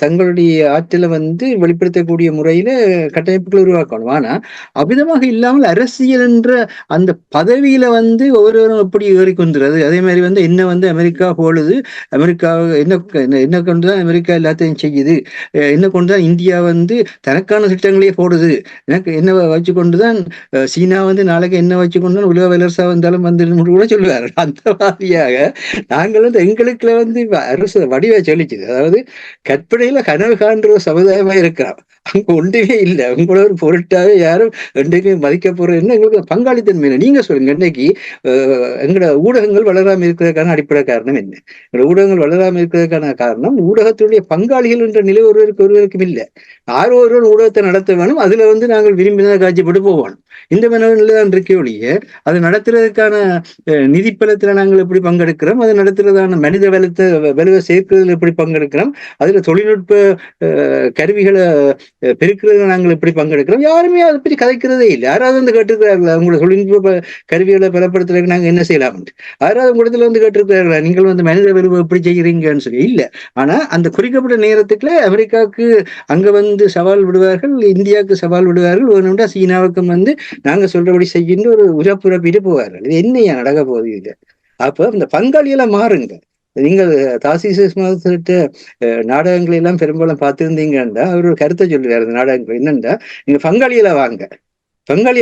தங்களுடைய ஆற்றலை வந்து வெளிப்படுத்தக்கூடிய முறையில கட்டமைப்புகளை உருவாக்கணும். ஆனா அவ்விதமாக இல்லாமல் அரசியல் என்ற அந்த பதவியில வந்து ஒவ்வொருவரும் எப்படி ஏறிக்கொண்டுறது. அதே மாதிரி வந்து என்ன வந்து அமெரிக்கா போடுது, அமெரிக்கா என்ன கொண்டுதான் அமெரிக்கா எல்லாத்தையும் செய்யுது, என்ன கொண்டுதான் இந்தியா வந்து தனக்கான திட்டங்களையே போடுது, எனக்கு என்ன வச்சு கொண்டுதான் சீனா வந்து நாளைக்கு என்ன வச்சு கொண்டுதான் உலக வல்லரசா வந்தாலும் வந்து கூட சொல்லுவார். அந்த மாதிரியாக நாங்கள் வந்து எங்களுக்குள்ள வந்து அரசு வடிவ சொல்லிச்சுது. அதாவது கற்பனையில கனவு காண்ற சமுதாயமா இருக்கிறோம். அங்க ஒன்றுமே இல்லை. உங்களோட ஒரு பொருட்டாவே யாரும் இன்றைக்கு மதிக்க போறது என்ன? எங்களுக்கு பங்காளித்தன்மை. நீங்க சொல்லுங்க, இன்னைக்கு எங்களோட ஊடகங்கள் வளராம இருக்கிறதுக்கான அடிப்படை காரணம் என்ன? எங்களோட ஊடகங்கள் வளராம இருக்கிறதுக்கான காரணம் ஊடகத்துடைய பங்காளிகள் சொல்லுகின்ற நிலை ஒருவருக்கும் இல்லை. யாரோ ஒருவர் ஊடகத்தை நடத்த வேணும், அதுல வந்து நாங்கள் விரும்பினதை காட்சிப்பட்டு போவோம். இந்த மனநிலை தான் இருக்கே ஒழிய அதை நடத்துறதுக்கான நிதிப்பலத்துல நாங்கள் எப்படி பங்கெடுக்கிறோம், அதை நடத்துறதான மனித வலுவை சேர்க்கிறதுல எப்படி பங்கெடுக்கிறோம், அதுல தொழில்நுட்ப கருவிகளை பெருக்கிறதுல நாங்கள் எப்படி பங்கெடுக்கிறோம், யாருமே அதை பற்றி கதைக்கிறதே இல்லை. யாராவது வந்து கேட்டிருக்கிறார்களா அவங்களோட தொழில்நுட்ப கருவிகளை பலப்படுத்துறதுக்கு நாங்கள் என்ன செய்யலாம்? யாராவது உங்களிடத்துல வந்து கேட்டிருக்கிறார்களா நீங்கள் வந்து மனித வலுவை எப்படி செய்கிறீங்கன்னு சொல்லி? இல்லை. ஆனா அந்த குறிக்கப்பட்ட நேரத்துக்குள்ள அமெரிக்காவுக்கு அங்க வந்து சவால் விடுவார்கள், இந்தியாவுக்கு சவால் விடுவார்கள், வேணும்னா சீனாவுக்கும் வந்து நாங்க சொல்றபடி செய்கின்ற ஒரு உரப்புறப்பிட்டு போவார்கள். இது என்னையா நடக்க போகுது இது? அப்ப இந்த பங்காளியெல்லாம் மாறுங்க. நீங்கள் தாசிஸ் மாதத்திட்ட நாடகங்களை எல்லாம் பெரும்பாலும் பார்த்திருந்தீங்கன்னா அவர் ஒரு கருத்தை சொல்லுவார். அந்த நாடகங்கள் என்னன்னா, நீங்க பங்காளியில வாங்க, பங்காளி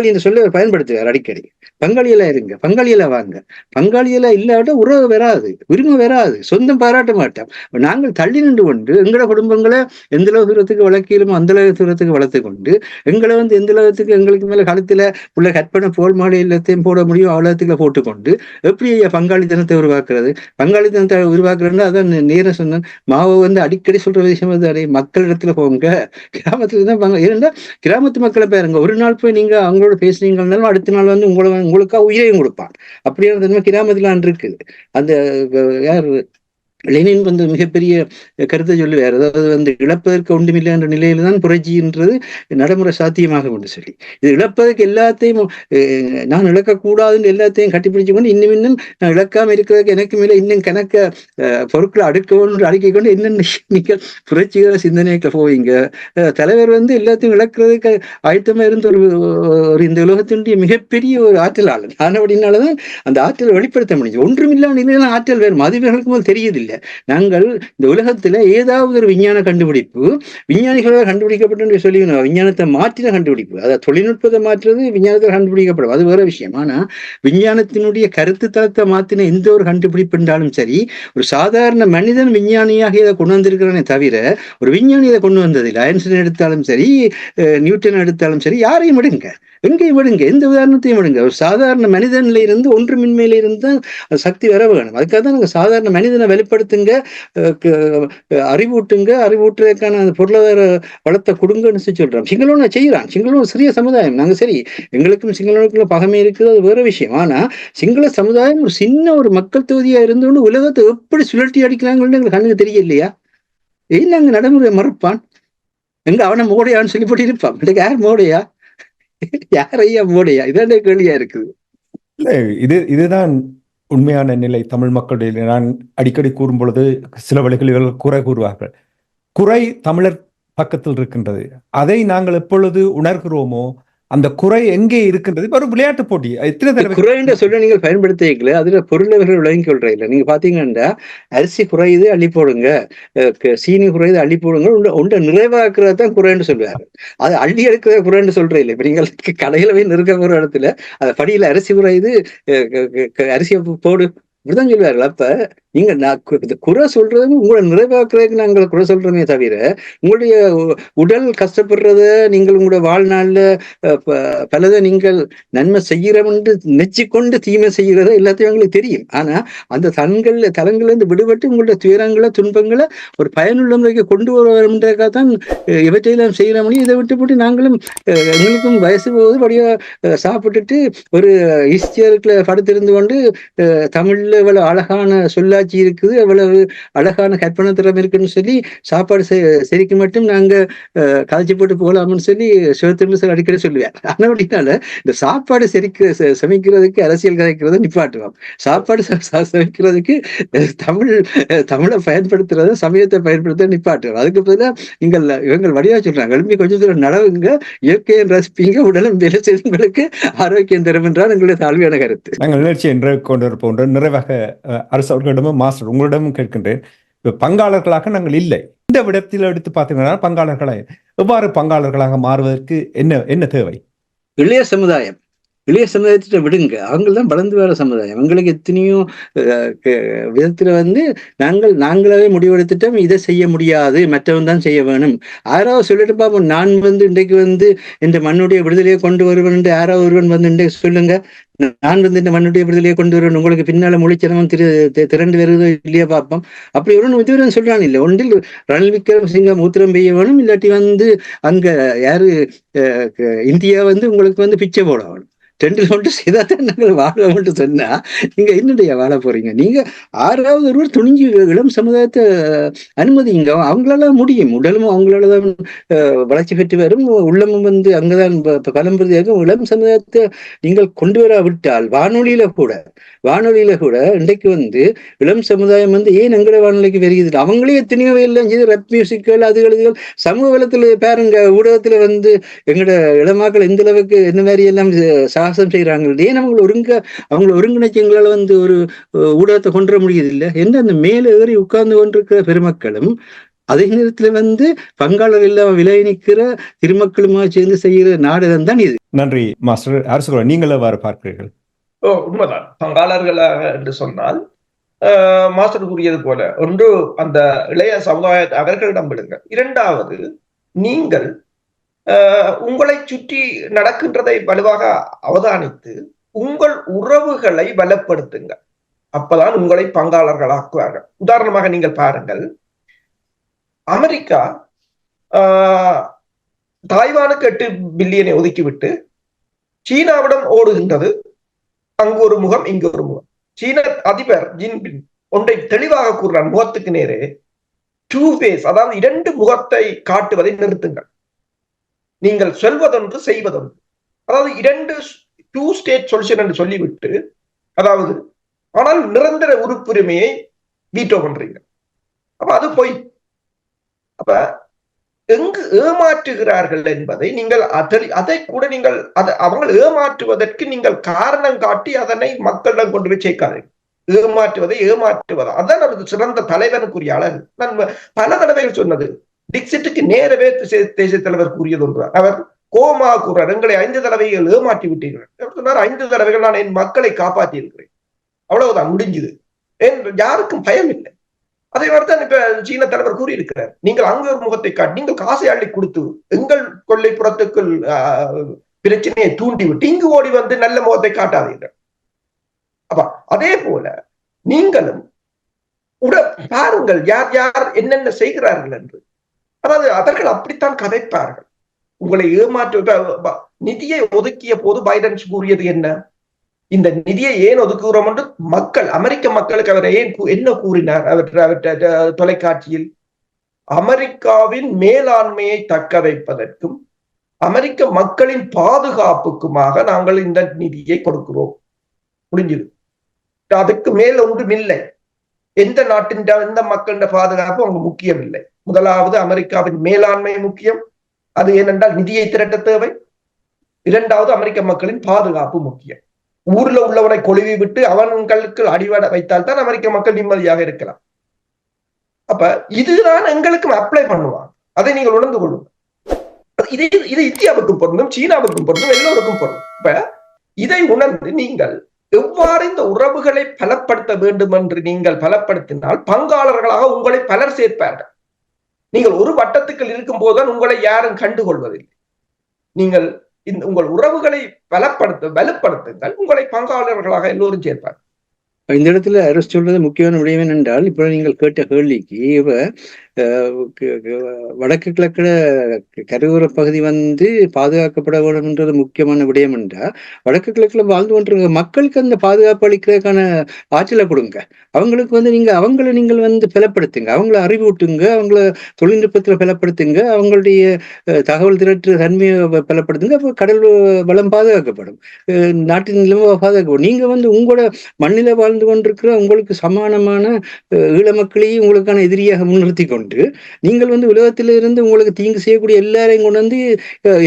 என்று சொல்லி அவர் பயன்படுத்துவார் அடிக்கடி. பங்காளியெல்லாம் இருங்க, பங்காளியெல்லாம் வாங்க. பங்காளியெல்லாம் இல்லாட்ட உறவு வராது, உரிமை வராது, சொந்தம் பாராட்ட மாட்டோம். நாங்கள் தள்ளி நின்று கொண்டு எங்களோட குடும்பங்களை எந்த அளவு தூரத்துக்கு வளர்க்கலுமோ அந்த அளவு தூரத்துக்கு வளர்த்து கொண்டு எங்களை வந்து எந்த அளவுக்கு எங்களுக்கு மேல காலத்துல உள்ள கற்பனை போல் மாலை எல்லாத்தையும் போட முடியும் அவ்வளவுக்குள்ள போட்டுக்கொண்டு எப்படி பங்காளித்தனத்தை உருவாக்குறது? பங்காளித்தனத்தை உருவாக்குறதுன்னா அதான் நேரம் சொன்னேன். மாவை வந்து அடிக்கடி சொல்ற விஷயம் வந்து அதை மக்களிடத்துல போங்க, கிராமத்துல தான் ஏன்னா கிராமத்து மக்களை பாருங்க, ஒரு நாள் போய் நீங்க அவங்களோட பேசுனீங்கன்னாலும் அடுத்த நாள் வந்து உங்களுக்கா உயிரையும் கொடுப்பான். அப்படியான தன்மை கிராமத்துல இருக்குது. அந்த யார் லெனின் வந்து மிகப்பெரிய கருத்தை சொல்லுவார். அதாவது வந்து இழப்பதற்கு ஒன்றுமில்லை என்ற நிலையில தான் புரட்சின்றது நடைமுறை சாத்தியமாகும் என்று சொல்லி, இது இழப்பதற்கு எல்லாத்தையும் நான் இழக்கக்கூடாதுன்னு எல்லாத்தையும் கட்டிப்பிடிச்சு கொண்டு இன்னும் நான் இழக்காம இருக்கிறதுக்கு எனக்கு மேல இன்னும் கணக்க பொருட்களை அடுக்கிக் கொண்டு இன்னும் நீங்கள் புரட்சிகர சிந்தனைக்கு போவீங்க. தலைவர் வந்து எல்லாத்தையும் இழக்கிறதுக்கு ஆயத்தமா இருந்த ஒரு இந்த உலகத்தினுடைய மிகப்பெரிய ஒரு ஆற்றலாளர். அப்படின்னாலதான் அந்த ஆற்றலை வெளிப்படுத்த முடியும். ஒன்றுமில்லாத நிலையில ஆற்றல் வேறு மதிவர்களுக்கு போது தெரியுதில்லை. நாங்கள் இந்த உலகத்துல ஏதாவது ஒரு விஞ்ஞான கண்டுபிடிப்பு விஞ்ஞானிகளால் கண்டுபிடிக்கப்பட்டு சொல்லி விஞ்ஞானத்தை மாற்றின கண்டுபிடிப்பு, அதாவது தொழில்நுட்பத்தை மாற்றுறது விஞ்ஞானத்தை கண்டுபிடிக்கப்படும், அது வேற விஷயம். ஆனா விஞ்ஞானத்தினுடைய கருத்து தளத்தை மாற்றின எந்த ஒரு கண்டுபிடிப்பு என்றாலும் சரி, ஒரு சாதாரண மனிதன் விஞ்ஞானியாக இதை கொண்டு வந்திருக்கிறானே தவிர ஒரு விஞ்ஞானி இதை கொண்டு வந்ததில்லை. ஐன்ஸ்டைன் எடுத்தாலும் சரி, நியூட்டன் எடுத்தாலும் சரி, யாரையும் விடுங்க, எங்கேயும் விடுங்க, எந்த உதாரணத்தையும் விடுங்க, ஒரு சாதாரண மனிதன்ல இருந்து ஒன்றுமின்மையில இருந்து சக்தி வர வேணும். அதுக்காக தான் நாங்கள் சாதாரண மனிதனை வெளிப்படுத்துங்க, அறிவூட்டுறதுக்கான அந்த பொருளாதார வளத்தை கொடுங்கன்னு சொல்றோம். சிங்களோன செய்யறான், சிங்களோன சிறிய சமுதாயம். நாங்க சரி, எங்களுக்கும் சிங்களனுக்குள்ள பகமை இருக்குது, அது வேற விஷயம். ஆனா சிங்கள சமுதாயம் ஒரு சின்ன ஒரு மக்கள் தொகுதியா இருந்தோன்னு உலகத்தை எப்படி சுழட்டி அடிக்கிறாங்கன்னு எங்களுக்கு கண்ணுக்கு தெரியலையா? ஏன் அங்க நடைமுறை மறுப்பான்? எங்க அவனை மோடையான்னு சொல்லி போட்டு இருப்பான். இன்னைக்கு யார் மோடையா, யாரையா மோடையா? இதான கேள்வியா இருக்குது. இதுதான் உண்மையான நிலை தமிழ் மக்களுடைய. நான் அடிக்கடி கூறும் பொழுது சில வழிகளில் குறை கூறுவார்கள். குறை தமிழர் பக்கத்தில் இருக்கின்றது. அதை நாங்கள் எப்பொழுது உணர்கிறோமோ அந்த குறை எங்கே இருக்கின்றது. ஒரு விளையாட்டு போட்டி எத்தனை தடவை குறைன்ற சொல்ல நீங்கள் பயன்படுத்திக்கல, அதுல பொருளவர்கள் விளங்கி கொள்ற இல்லை. நீங்க பாத்தீங்கன்னா அரிசி குறையுது அள்ளி போடுங்க, சீனி குறையுது அள்ளி போடுங்க, உண்டை நிறைவாக்குறது தான் குறைன்னு சொல்லுவாரு. அது அள்ளி எடுக்கிறத குறைன்னு சொல்ற இல்லை. இப்ப நீங்கள் கடையில போய் நிற்க போற இடத்துல அந்த படியில அரிசி குறையுது, அரிசியை போடு, இப்படிதான் சொல்லுவார்கள். அப்ப நீங்க இந்த குறை சொல்றதுக்கு உங்களை நிறைவாக்குறதுக்கு நாங்கள் குறை சொல்றோமே தவிர உங்களுடைய உடல் கஷ்டப்படுறத நீங்கள் உங்களுடைய வாழ்நாள்ல பலதை நீங்கள் நன்மை செய்கிறவன்று நெச்சிக்கொண்டு தீமை செய்கிறத எல்லாத்தையும் எங்களுக்கு தெரியும். ஆனா அந்த தலங்கள்ல இருந்து விடுபட்டு உங்களுடைய துயரங்களை துன்பங்களை ஒரு பயனுள்ள முறைக்கு கொண்டு வரன்றதுக்காக தான் இவற்றையெல்லாம் செய்யற முடியும். இதை விட்டு போட்டு நாங்களும் எங்களுக்கும் வயசு போது படியா சாப்பிட்டுட்டு ஒரு ஈஸ்டியருக்குள்ள படுத்திருந்து கொண்டு தமிழ்ல இவ்வளவு அழகான சொல்ல இருக்குது, அவ்வளவு அழகான கற்பனை திறமை இருக்குன்னு சொல்லி சாப்பாடு சரிக்கு மட்டும் நாங்க கதைச்சு போட்டு போகலாம்னு சொல்லி சிவத்திரும அடிக்கடி சொல்லுவேன். ஆனா அப்படின்னால இந்த சாப்பாடு சமைக்கிறதுக்கு அரசியல் கதைக்கிறத நிப்பாட்டுவோம், சாப்பாடு சமைக்கிறதுக்கு தமிழை பயன்படுத்துறத சமயத்தை பயன்படுத்த நிப்பாட்டுவோம். அதுக்கு பதிலாக இவங்கள் வழியா சொல்றாங்க, எழுப்பி கொஞ்சம் தூரம் நடவுங்க, இயற்கையை ரசிப்பீங்க, உடலும் வேலை செய்தவங்களுக்கு ஆரோக்கியம் தரும் என்றால் எங்களுடைய தாழ்மையான கருத்து. நாங்கள் நிகழ்ச்சி என்று கொண்டு போன்ற நிறைவாக அரசு அவர்களிடமும் மாஸ்டர் உங்களிடமும் கேட்கின்றேன். பங்காளர்களாக நாங்கள் இல்லை. இந்த விடத்தில் எடுத்து பார்த்தீங்கன்னா பங்காளர்களாக எவ்வாறு பங்காளர்களாக மாறுவதற்கு என்ன தேவை? இளைய சமுதாயம் இளைய சமுதாயத்திட்ட விடுங்க. அவங்க தான் வளர்ந்து வர சமுதாயம். அவங்களுக்கு எத்தனையோ விதத்துல நாங்களாவே முடிவெடுத்துட்டோம், இதை செய்ய முடியாது, மற்றவன் தான் செய்ய வேணும். யாராவது சொல்லிட்டு பாப்போம், நான் இன்றைக்கு இந்த மண்ணுடைய விடுதலையை கொண்டு வருவேன் என்று யாராவது ஒருவன் இன்றைக்கு சொல்லுங்க. நான் இந்த மண்ணுடைய விடுதலையை கொண்டு வருவேன், உங்களுக்கு பின்னால மொழிச்சனமும் திரண்டு வருவதோ இல்லையா பார்ப்போம். அப்படி ஒருவன் சொல்றான் இல்லை. ஒன்றில் ரணில் விக்ரமசிங்க மூத்திரம் பெய்ய வேணும், இல்லாட்டி அங்க யாரு இந்தியா உங்களுக்கு பிச்சை போட வேணும். ரெண்டு மட்டும் செய்தாதான் நாங்கள் வாழ சொன்னா நீங்க என்னுடைய வாழ போறீங்க? நீங்க ஆறாவது ஒருவர் துணிஞ்சு இளம் சமுதாயத்தை அனுமதிங்க. அவங்களால முடியும். உடலும் அவங்களாலதான் வளர்ச்சி பெற்று வரும். உள்ளமும் அங்கதான் பலம் பிரதியாகும். இளம் சமுதாயத்தை நீங்கள் கொண்டு வர விட்டால் வானொலியில கூட இன்றைக்கு இளம் சமுதாயம் ஏன் எங்கட வானொலிக்கு வருகிறது? அவங்களே எத்தனையோ எல்லாம் செய்து ரப் மியூசிக்கள் அதுகள் சமூக வலத்துல பாருங்க, ஊடகத்துல எங்கட இளமாக்கள் எந்த அளவுக்கு என்ன மாதிரி எல்லாம் சாகசம் செய்யறாங்க. ஏன் அவங்களை ஒருங்கிணைச்சு எங்களால ஒரு ஊடகத்தை கொண்டு வர முடியுது இல்லை? என்ன அந்த மேல ஏறி உட்கார்ந்து கொண்டிருக்கிற பெருமக்களும் அதே நேரத்துல பங்காளர் இல்லாம விலை நிற்கிற திருமக்களுமா சேர்ந்து செய்கிற நாடகம் தான் இது. நன்றி மாஸ்டர். அரசு நீங்கள் எவ்வாறு பார்க்கிறீர்கள்? உண்மைதான். பங்காளர்களாக என்று சொன்னால் மாஸ்டர் கூறியது போல, ஒன்று அந்த இளைய சமுதாயத்தை அவர்களிடம் விடுங்க. இரண்டாவது, நீங்கள் உங்களை சுற்றி நடக்கின்றதை வலுவாக அவதானித்து உங்கள் உறவுகளை பலப்படுத்துங்க. அப்பதான் உங்களை பங்காளர்களாக்குவார்கள். உதாரணமாக நீங்கள் பாருங்கள், அமெரிக்கா தாய்வானுக்கு 8 பில்லியனை ஒதுக்கிவிட்டு சீனாவிடம் ஓடுகின்றது. அங்கு ஒரு முகம், இங்கு ஒரு முகம். சீன அதிபர் ஜின்பின் ஒன்றை தெளிவாக கூறுறான், முகத்துக்கு நேரே டூ ஃபேஸ், அதாவது 2 முகத்தை காட்டுவதை நிறுத்துங்கள். நீங்கள் சொல்வதொன்று செய்வதொன்று. அதாவது 2 ஸ்டேட் சொல்யூஷன் என்று சொல்லிவிட்டு, அதாவது ஆனால் நிரந்தர உறுப்புரிமையை வீட்டோ பண்றீங்க. அப்ப அது போய் அப்ப எங்கு ஏமாற்றுகிறார்கள் என்பதை நீங்கள் அதை கூட நீங்கள் அவங்க ஏமாற்றுவதற்கு நீங்கள் காரணம் காட்டி அதனை மக்களிடம் கொண்டு போய் சேர்க்காதீங்க. ஏமாற்றுவதா அதான் நமக்கு சிறந்த தலைவனுக்குரிய அழகு. நான் பல தடவைகள் சொன்னது, டிக்சிட்டுக்கு நேரவே தேசிய தலைவர் கூறியது ஒன்று. அவர் கோமா கூறார், எங்களை 5 தடவைகள் ஏமாற்றி விட்டீர்கள் சொன்னார். 5 தடவைகள் நான் என் மக்களை காப்பாற்றி இருக்கிறேன், அவ்வளவுதான், முடிஞ்சுது. யாருக்கும் பயம் இல்லை. அதே மாதிரிதான் இப்ப சீன தலைவர் கூறியிருக்கிறார், நீங்கள் அங்க ஒரு முகத்தை காட்டி நீங்கள் காசை அள்ளி கொடுத்து எங்கள் கொள்ளைப்புறத்துக்குள் பிரச்சனையை தூண்டிவிட்டு இங்கு ஓடி நல்ல முகத்தை காட்டாதீர்கள். அப்ப அதே போல நீங்களும் பாருங்கள் யார் யார் என்னென்ன செய்கிறார்கள் என்று. அதாவது அவர்கள் அப்படித்தான் கதைப்பார்கள். உங்களை ஏமாற்ற நிதியை ஒதுக்கிய போது பைடன் கூறியது என்ன? இந்த நிதியை ஏன் ஒதுக்குகிறோம் என்று அமெரிக்க மக்களுக்கு அவர் என்ன கூறினார்? அவற்றை தொலைக்காட்சியில் அமெரிக்காவின் மேலாண்மையை தக்க வைப்பதற்கும் அமெரிக்க மக்களின் பாதுகாப்புக்குமாக நாங்கள் இந்த நிதியை கொடுக்கிறோம், முடிஞ்சது. அதுக்கு மேல் ஒன்றும் இல்லை. எந்த நாட்டின் எந்த மக்களின் பாதுகாப்பு அவங்க முக்கியம் இல்லை. முதலாவது அமெரிக்காவின் மேலாண்மை முக்கியம், அது ஏனென்றால் நிதியை திரட்ட தேவை. இரண்டாவது அமெரிக்க மக்களின் பாதுகாப்பு முக்கியம். ஊர்ல உள்ளவனை கொழுவி விட்டு அவங்களுக்கு அடிவடை வைத்தால் தான் அமெரிக்க மக்கள் நிம்மதியாக இருக்கலாம். அப்ப இதுதான் எங்களுக்கும் அப்ளை பண்ணுவாங்க. அதை நீங்கள் உணர்ந்து கொள்ளுங்க. இது இந்தியாவுக்கும் பொருந்தும், சீனாவுக்கும் பொருந்தும், எல்லோருக்கும் பொருந்தும். இப்ப இதை உணர்ந்து நீங்கள் எவ்வாறு இந்த உறவுகளை பலப்படுத்த வேண்டும் என்று நீங்கள் பலப்படுத்தினால் பங்காளர்களாக உங்களை பலர் சேர்ப்பார்கள். நீங்கள் ஒரு வட்டத்துக்குள் இருக்கும் போதுதான் உங்களை யாரும் கண்டுகொள்வதில்லை. நீங்கள் உங்கள் உறவுகளை வலுப்படுத்துங்கள், உங்களை பங்காளர்களாக எல்லோரும் சேர்ப்பார். இந்த இடத்துல அரசு சொல்றது முக்கியமான விடயம் என்றால், இப்ப நீங்கள் கேட்ட கேள்விக்கு வடக்கு கிழக்கு கரையோர பகுதி பாதுகாக்கப்பட வேண்டும் என்றது முக்கியமான விடயம் என்றால், வடக்கு கிழக்குல வாழ்ந்து கொண்டிருக்க மக்களுக்கு அந்த பாதுகாப்பு அளிக்கிறதுக்கான ஆற்றலை கொடுங்க. அவங்களுக்கு நீங்கள் பலப்படுத்துங்க, அவங்கள அறிவூட்டுங்க, அவங்கள தொழில்நுட்பத்துல பலப்படுத்துங்க, அவங்களுடைய தகவல் திரட்டு தன்மையை பலப்படுத்துங்க. அப்போ கடல் வளம் பாதுகாக்கப்படும், நாட்டின் நிலைமை பாதுகாக்கப்படும். நீங்க உங்களோட மண்ணில வாழ்ந்து கொண்டிருக்கிற உங்களுக்கு சமானமான ஈழ மக்களையும் உங்களுக்கான எதிரியாக முன்னிறுத்தி கொண்டு கொண்டு நீங்கள் வந்து உலகத்திலிருந்து உங்களுக்கு தீங்கு செய்யக்கூடிய எல்லாரையும் கொண்டு வந்து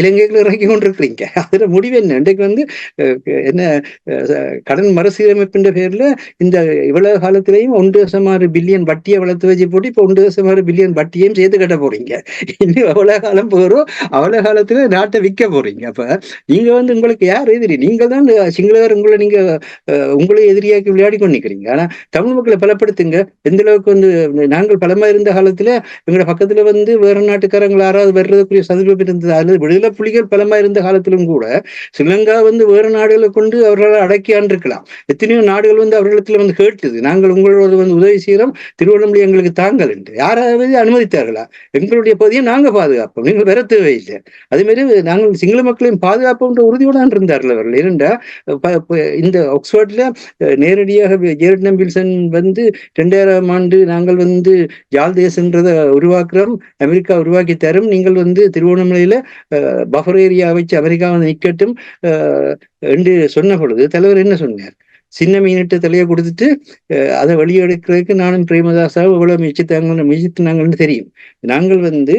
இலங்கைக்குள்ள இறக்கி கொண்டிருக்கிறீங்க. அதுல முடிவு என்ன? இன்றைக்கு வந்து என்ன கடன் மறுசீரமைப்பின்ற பேர்ல இந்த இவ்வளவு காலத்திலையும் 1.6 பில்லியன் வட்டியை வளர்த்து வச்சு போட்டு இப்ப 1.6 பில்லியன் வட்டியையும் சேர்த்து கட்ட போறீங்க. இன்னும் எவ்வளவு காலம் போகிறோம் அவ்வளவு காலத்துல நாட்டை விற்க போறீங்க. அப்ப நீங்க வந்து உங்களுக்கு யார் எதிரி? நீங்கள் தான் சிங்களவர் உங்களை நீங்க உங்களை எதிரியாக்கி விளையாடி கொண்டு நிற்கிறீங்க. ஆனா தமிழ் மக்களை பலப்படுத்துங்க. எந்த அளவுக்கு வந்து நாங்கள் பலமா இருந்த காலத்துல எங்களோட பக்கத்துல வந்து வேற நாட்டுக்காரங்கள் யாராவது வர்றதுக்குரிய சதுர்ப்பு இருந்தது. அல்லது விடுதலை புலிகள் பலமா இருந்த காலத்திலும் கூட ஸ்ரீலங்கா வந்து வேறு நாடுகளை கொண்டு அவர்களால் அடக்கியான் இருக்கலாம். எத்தனையோ நாடுகள் வந்து அவர்களிடத்துல வந்து கேட்டுது, நாங்கள் உங்களோட வந்து உதவி செய்யறோம், திருவண்ணாமலை எங்களுக்கு தாங்கள் என்று. யாராவது அனுமதித்தார்களா? எங்களுடைய பகுதியை நாங்க பாதுகாப்போம், நீங்கள் வர தேவையில்லை. அதே மாதிரி நாங்கள் சிங்கள மக்களையும் பாதுகாப்போன்ற உறுதியோடு இருந்தார்கள் அவர்கள். ஏனென்றா இந்த ஆக்ஸ்போர்ட்ல நேரடியாக ஜேரட் வில்சன் வந்து 2000ஆம் ஆண்டு நாங்கள் வந்து யாழ் தேசன்றதை உருவாக்குறோம், அமெரிக்கா உருவாக்கி தரும், நீங்கள் வந்து திருவண்ணாமலையில பஃபர் ஏரியா வச்சு அமெரிக்கா வந்து நிக்கட்டும் என்று சொன்ன பொழுது தலைவர் என்ன சொன்னார்? சின்ன மீனிட்டு தலையை கொடுத்துட்டு அதை வெளியெடுக்கிறதுக்கு நானும் பிரேமதாசாவும் இவ்வளவு மிச்சித்தாங்கன்னு தெரியும். நாங்கள் வந்து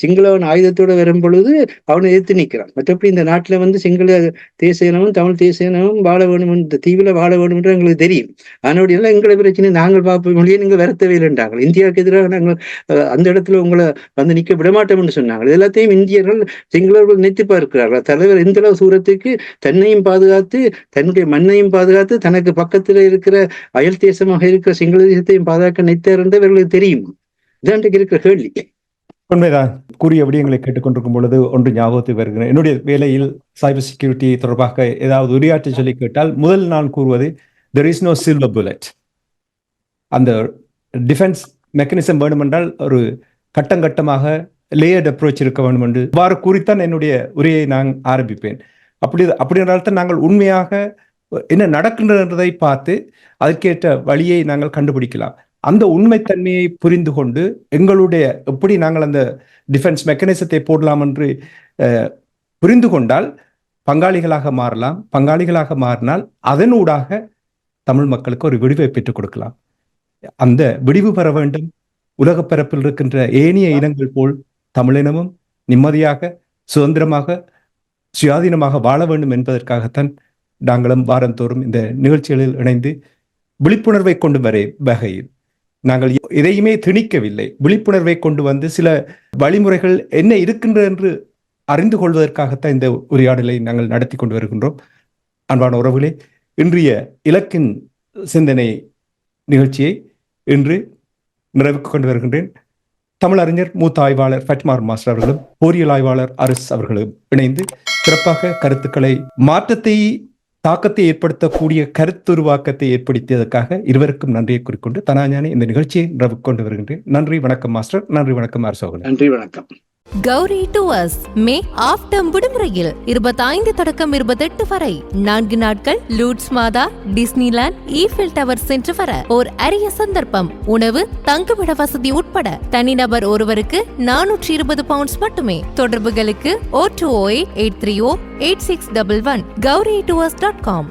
சிங்களவன் ஆயுதத்தோட வரும் பொழுது அவனை எதிர்த்து நிற்கிறான். மற்றபடி இந்த நாட்டுல வந்து சிங்கள தேசியனமும் தமிழ் தேசியனமும் வாழ வேணும், இந்த தீவில வாழ வேண்டும் என்று எங்களுக்கு தெரியும். அதனுடைய எல்லாம் எங்களை பிரச்சனை நாங்கள் பார்ப்போம் மொழியை நீங்கள் வருத்தவே இல்லைன்றாங்க. இந்தியாவுக்கு எதிராக நாங்கள் அந்த இடத்துல உங்களை வந்து நிற்க விடமாட்டோம் என்று சொன்னாங்க. இது எல்லாத்தையும் இந்தியர்கள் சிங்களவர்கள் நினைத்து பார்க்கிறார்கள். தலைவர் எந்த அளவு தூரத்துக்கு தன்னையும் பாதுகாத்து தன்னுடைய மண்ணையும் பாதுகாத்து தனக்கு பக்கத்துல இருக்கிற அயல் தேசமாக இருக்கிற சிங்கள தேசத்தையும் பாதுகாக்க நினைத்தார் என்று இவர்களுக்கு தெரியும். இதான் இருக்கிற கேள்வி. உண்மைதான். கூறிய விடயங்களை கேட்டுக்கொண்டிருக்கும் பொழுது ஒன்று ஞாபகத்துக்கு வருகிறேன். என்னுடைய வேலையில் சைபர் செக்யூரிட்டி தொடர்பாக ஏதாவது உரையாற்றி சொல்லி கேட்டால் முதல் நான் கூறுவது there is no silver bullet. அந்த டிஃபென்ஸ் மெக்கானிசம் வேண்டுமென்றால் ஒரு கட்டமாக லேயர்ட் அப்ரோச் இருக்க வேண்டும் என்று இவ்வாறு கூறித்தான் என்னுடைய உரையை நான் ஆரம்பிப்பேன். அப்படி என்றால்தான் நாங்கள் உண்மையாக என்ன நடக்கின்றதை பார்த்து அதற்கேற்ற வழியை நாங்கள் கண்டுபிடிக்கலாம். அந்த உண்மைத்தன்மையை புரிந்து கொண்டு எங்களுடைய எப்படி நாங்கள் அந்த டிஃபென்ஸ் மெக்கானிசத்தை போடலாம் என்று புரிந்து கொண்டால் பங்காளிகளாக மாறலாம். பங்காளிகளாக மாறினால் அதனூடாக தமிழ் மக்களுக்கு ஒரு விடிவை பெற்றுக் கொடுக்கலாம். அந்த விடிவு பெற வேண்டும். உலக பரப்பில் இருக்கின்ற ஏனைய இனங்கள் போல் தமிழினமும் நிம்மதியாக சுதந்திரமாக சுயாதீனமாக வாழ வேண்டும் என்பதற்காகத்தான் நாங்களும் வாரந்தோறும் இந்த நிகழ்ச்சிகளில் இணைந்து விழிப்புணர்வை கொண்டு வகையில் நாங்கள் எதையுமே திணிக்கவில்லை. விழிப்புணர்வை கொண்டு வந்து சில வழிமுறைகள் என்ன இருக்கின்றது என்று அறிந்து கொள்வதற்காகத்தான் இந்த உரையாடலை நாங்கள் நடத்தி கொண்டு வருகின்றோம். அன்பான உறவுகளே, இன்றைய இலக்கின் சிந்தனை நிகழ்ச்சியை இன்று நிறைவுக்கு கொண்டு வருகின்றேன். தமிழறிஞர் மூத்த ஆய்வாளர் ஃபட்மார் மாஸ்டர் அவர்களும் போரியல் ஆய்வாளர் அரிஸ் அவர்களும் இணைந்து சிறப்பாக கருத்துக்களை மாற்றத்தை தாக்கத்தை ஏற்படுத்தக்கூடிய கருத்துருவாக்கத்தை ஏற்படுத்தியதற்காக இருவருக்கும் நன்றியை குறிக்கொண்டு தனாஞானி இந்த நிகழ்ச்சியை நிறைவு கொண்டு வருகின்றேன். நன்றி, வணக்கம் மாஸ்டர். நன்றி, வணக்கம் அரசோகன். நன்றி, வணக்கம். கௌரி டூர்ஸ் மே ஆஃப்டம் விடுமுறையில் 25 தொடக்கம் 28 வரை 4 நாட்கள் லூட்ஸ் மாதா, டிஸ்னிலாண்ட், ஈஃபில் டவர் சென்று வர ஓர் அரிய சந்தர்ப்பம். உணவு, தங்குமிட வசதி உட்பட தனிநபர் ஒருவருக்கு 420 பவுண்ட்ஸ் மட்டுமே. தொடர்புகளுக்கு 0208 830 8611 gauritours.com.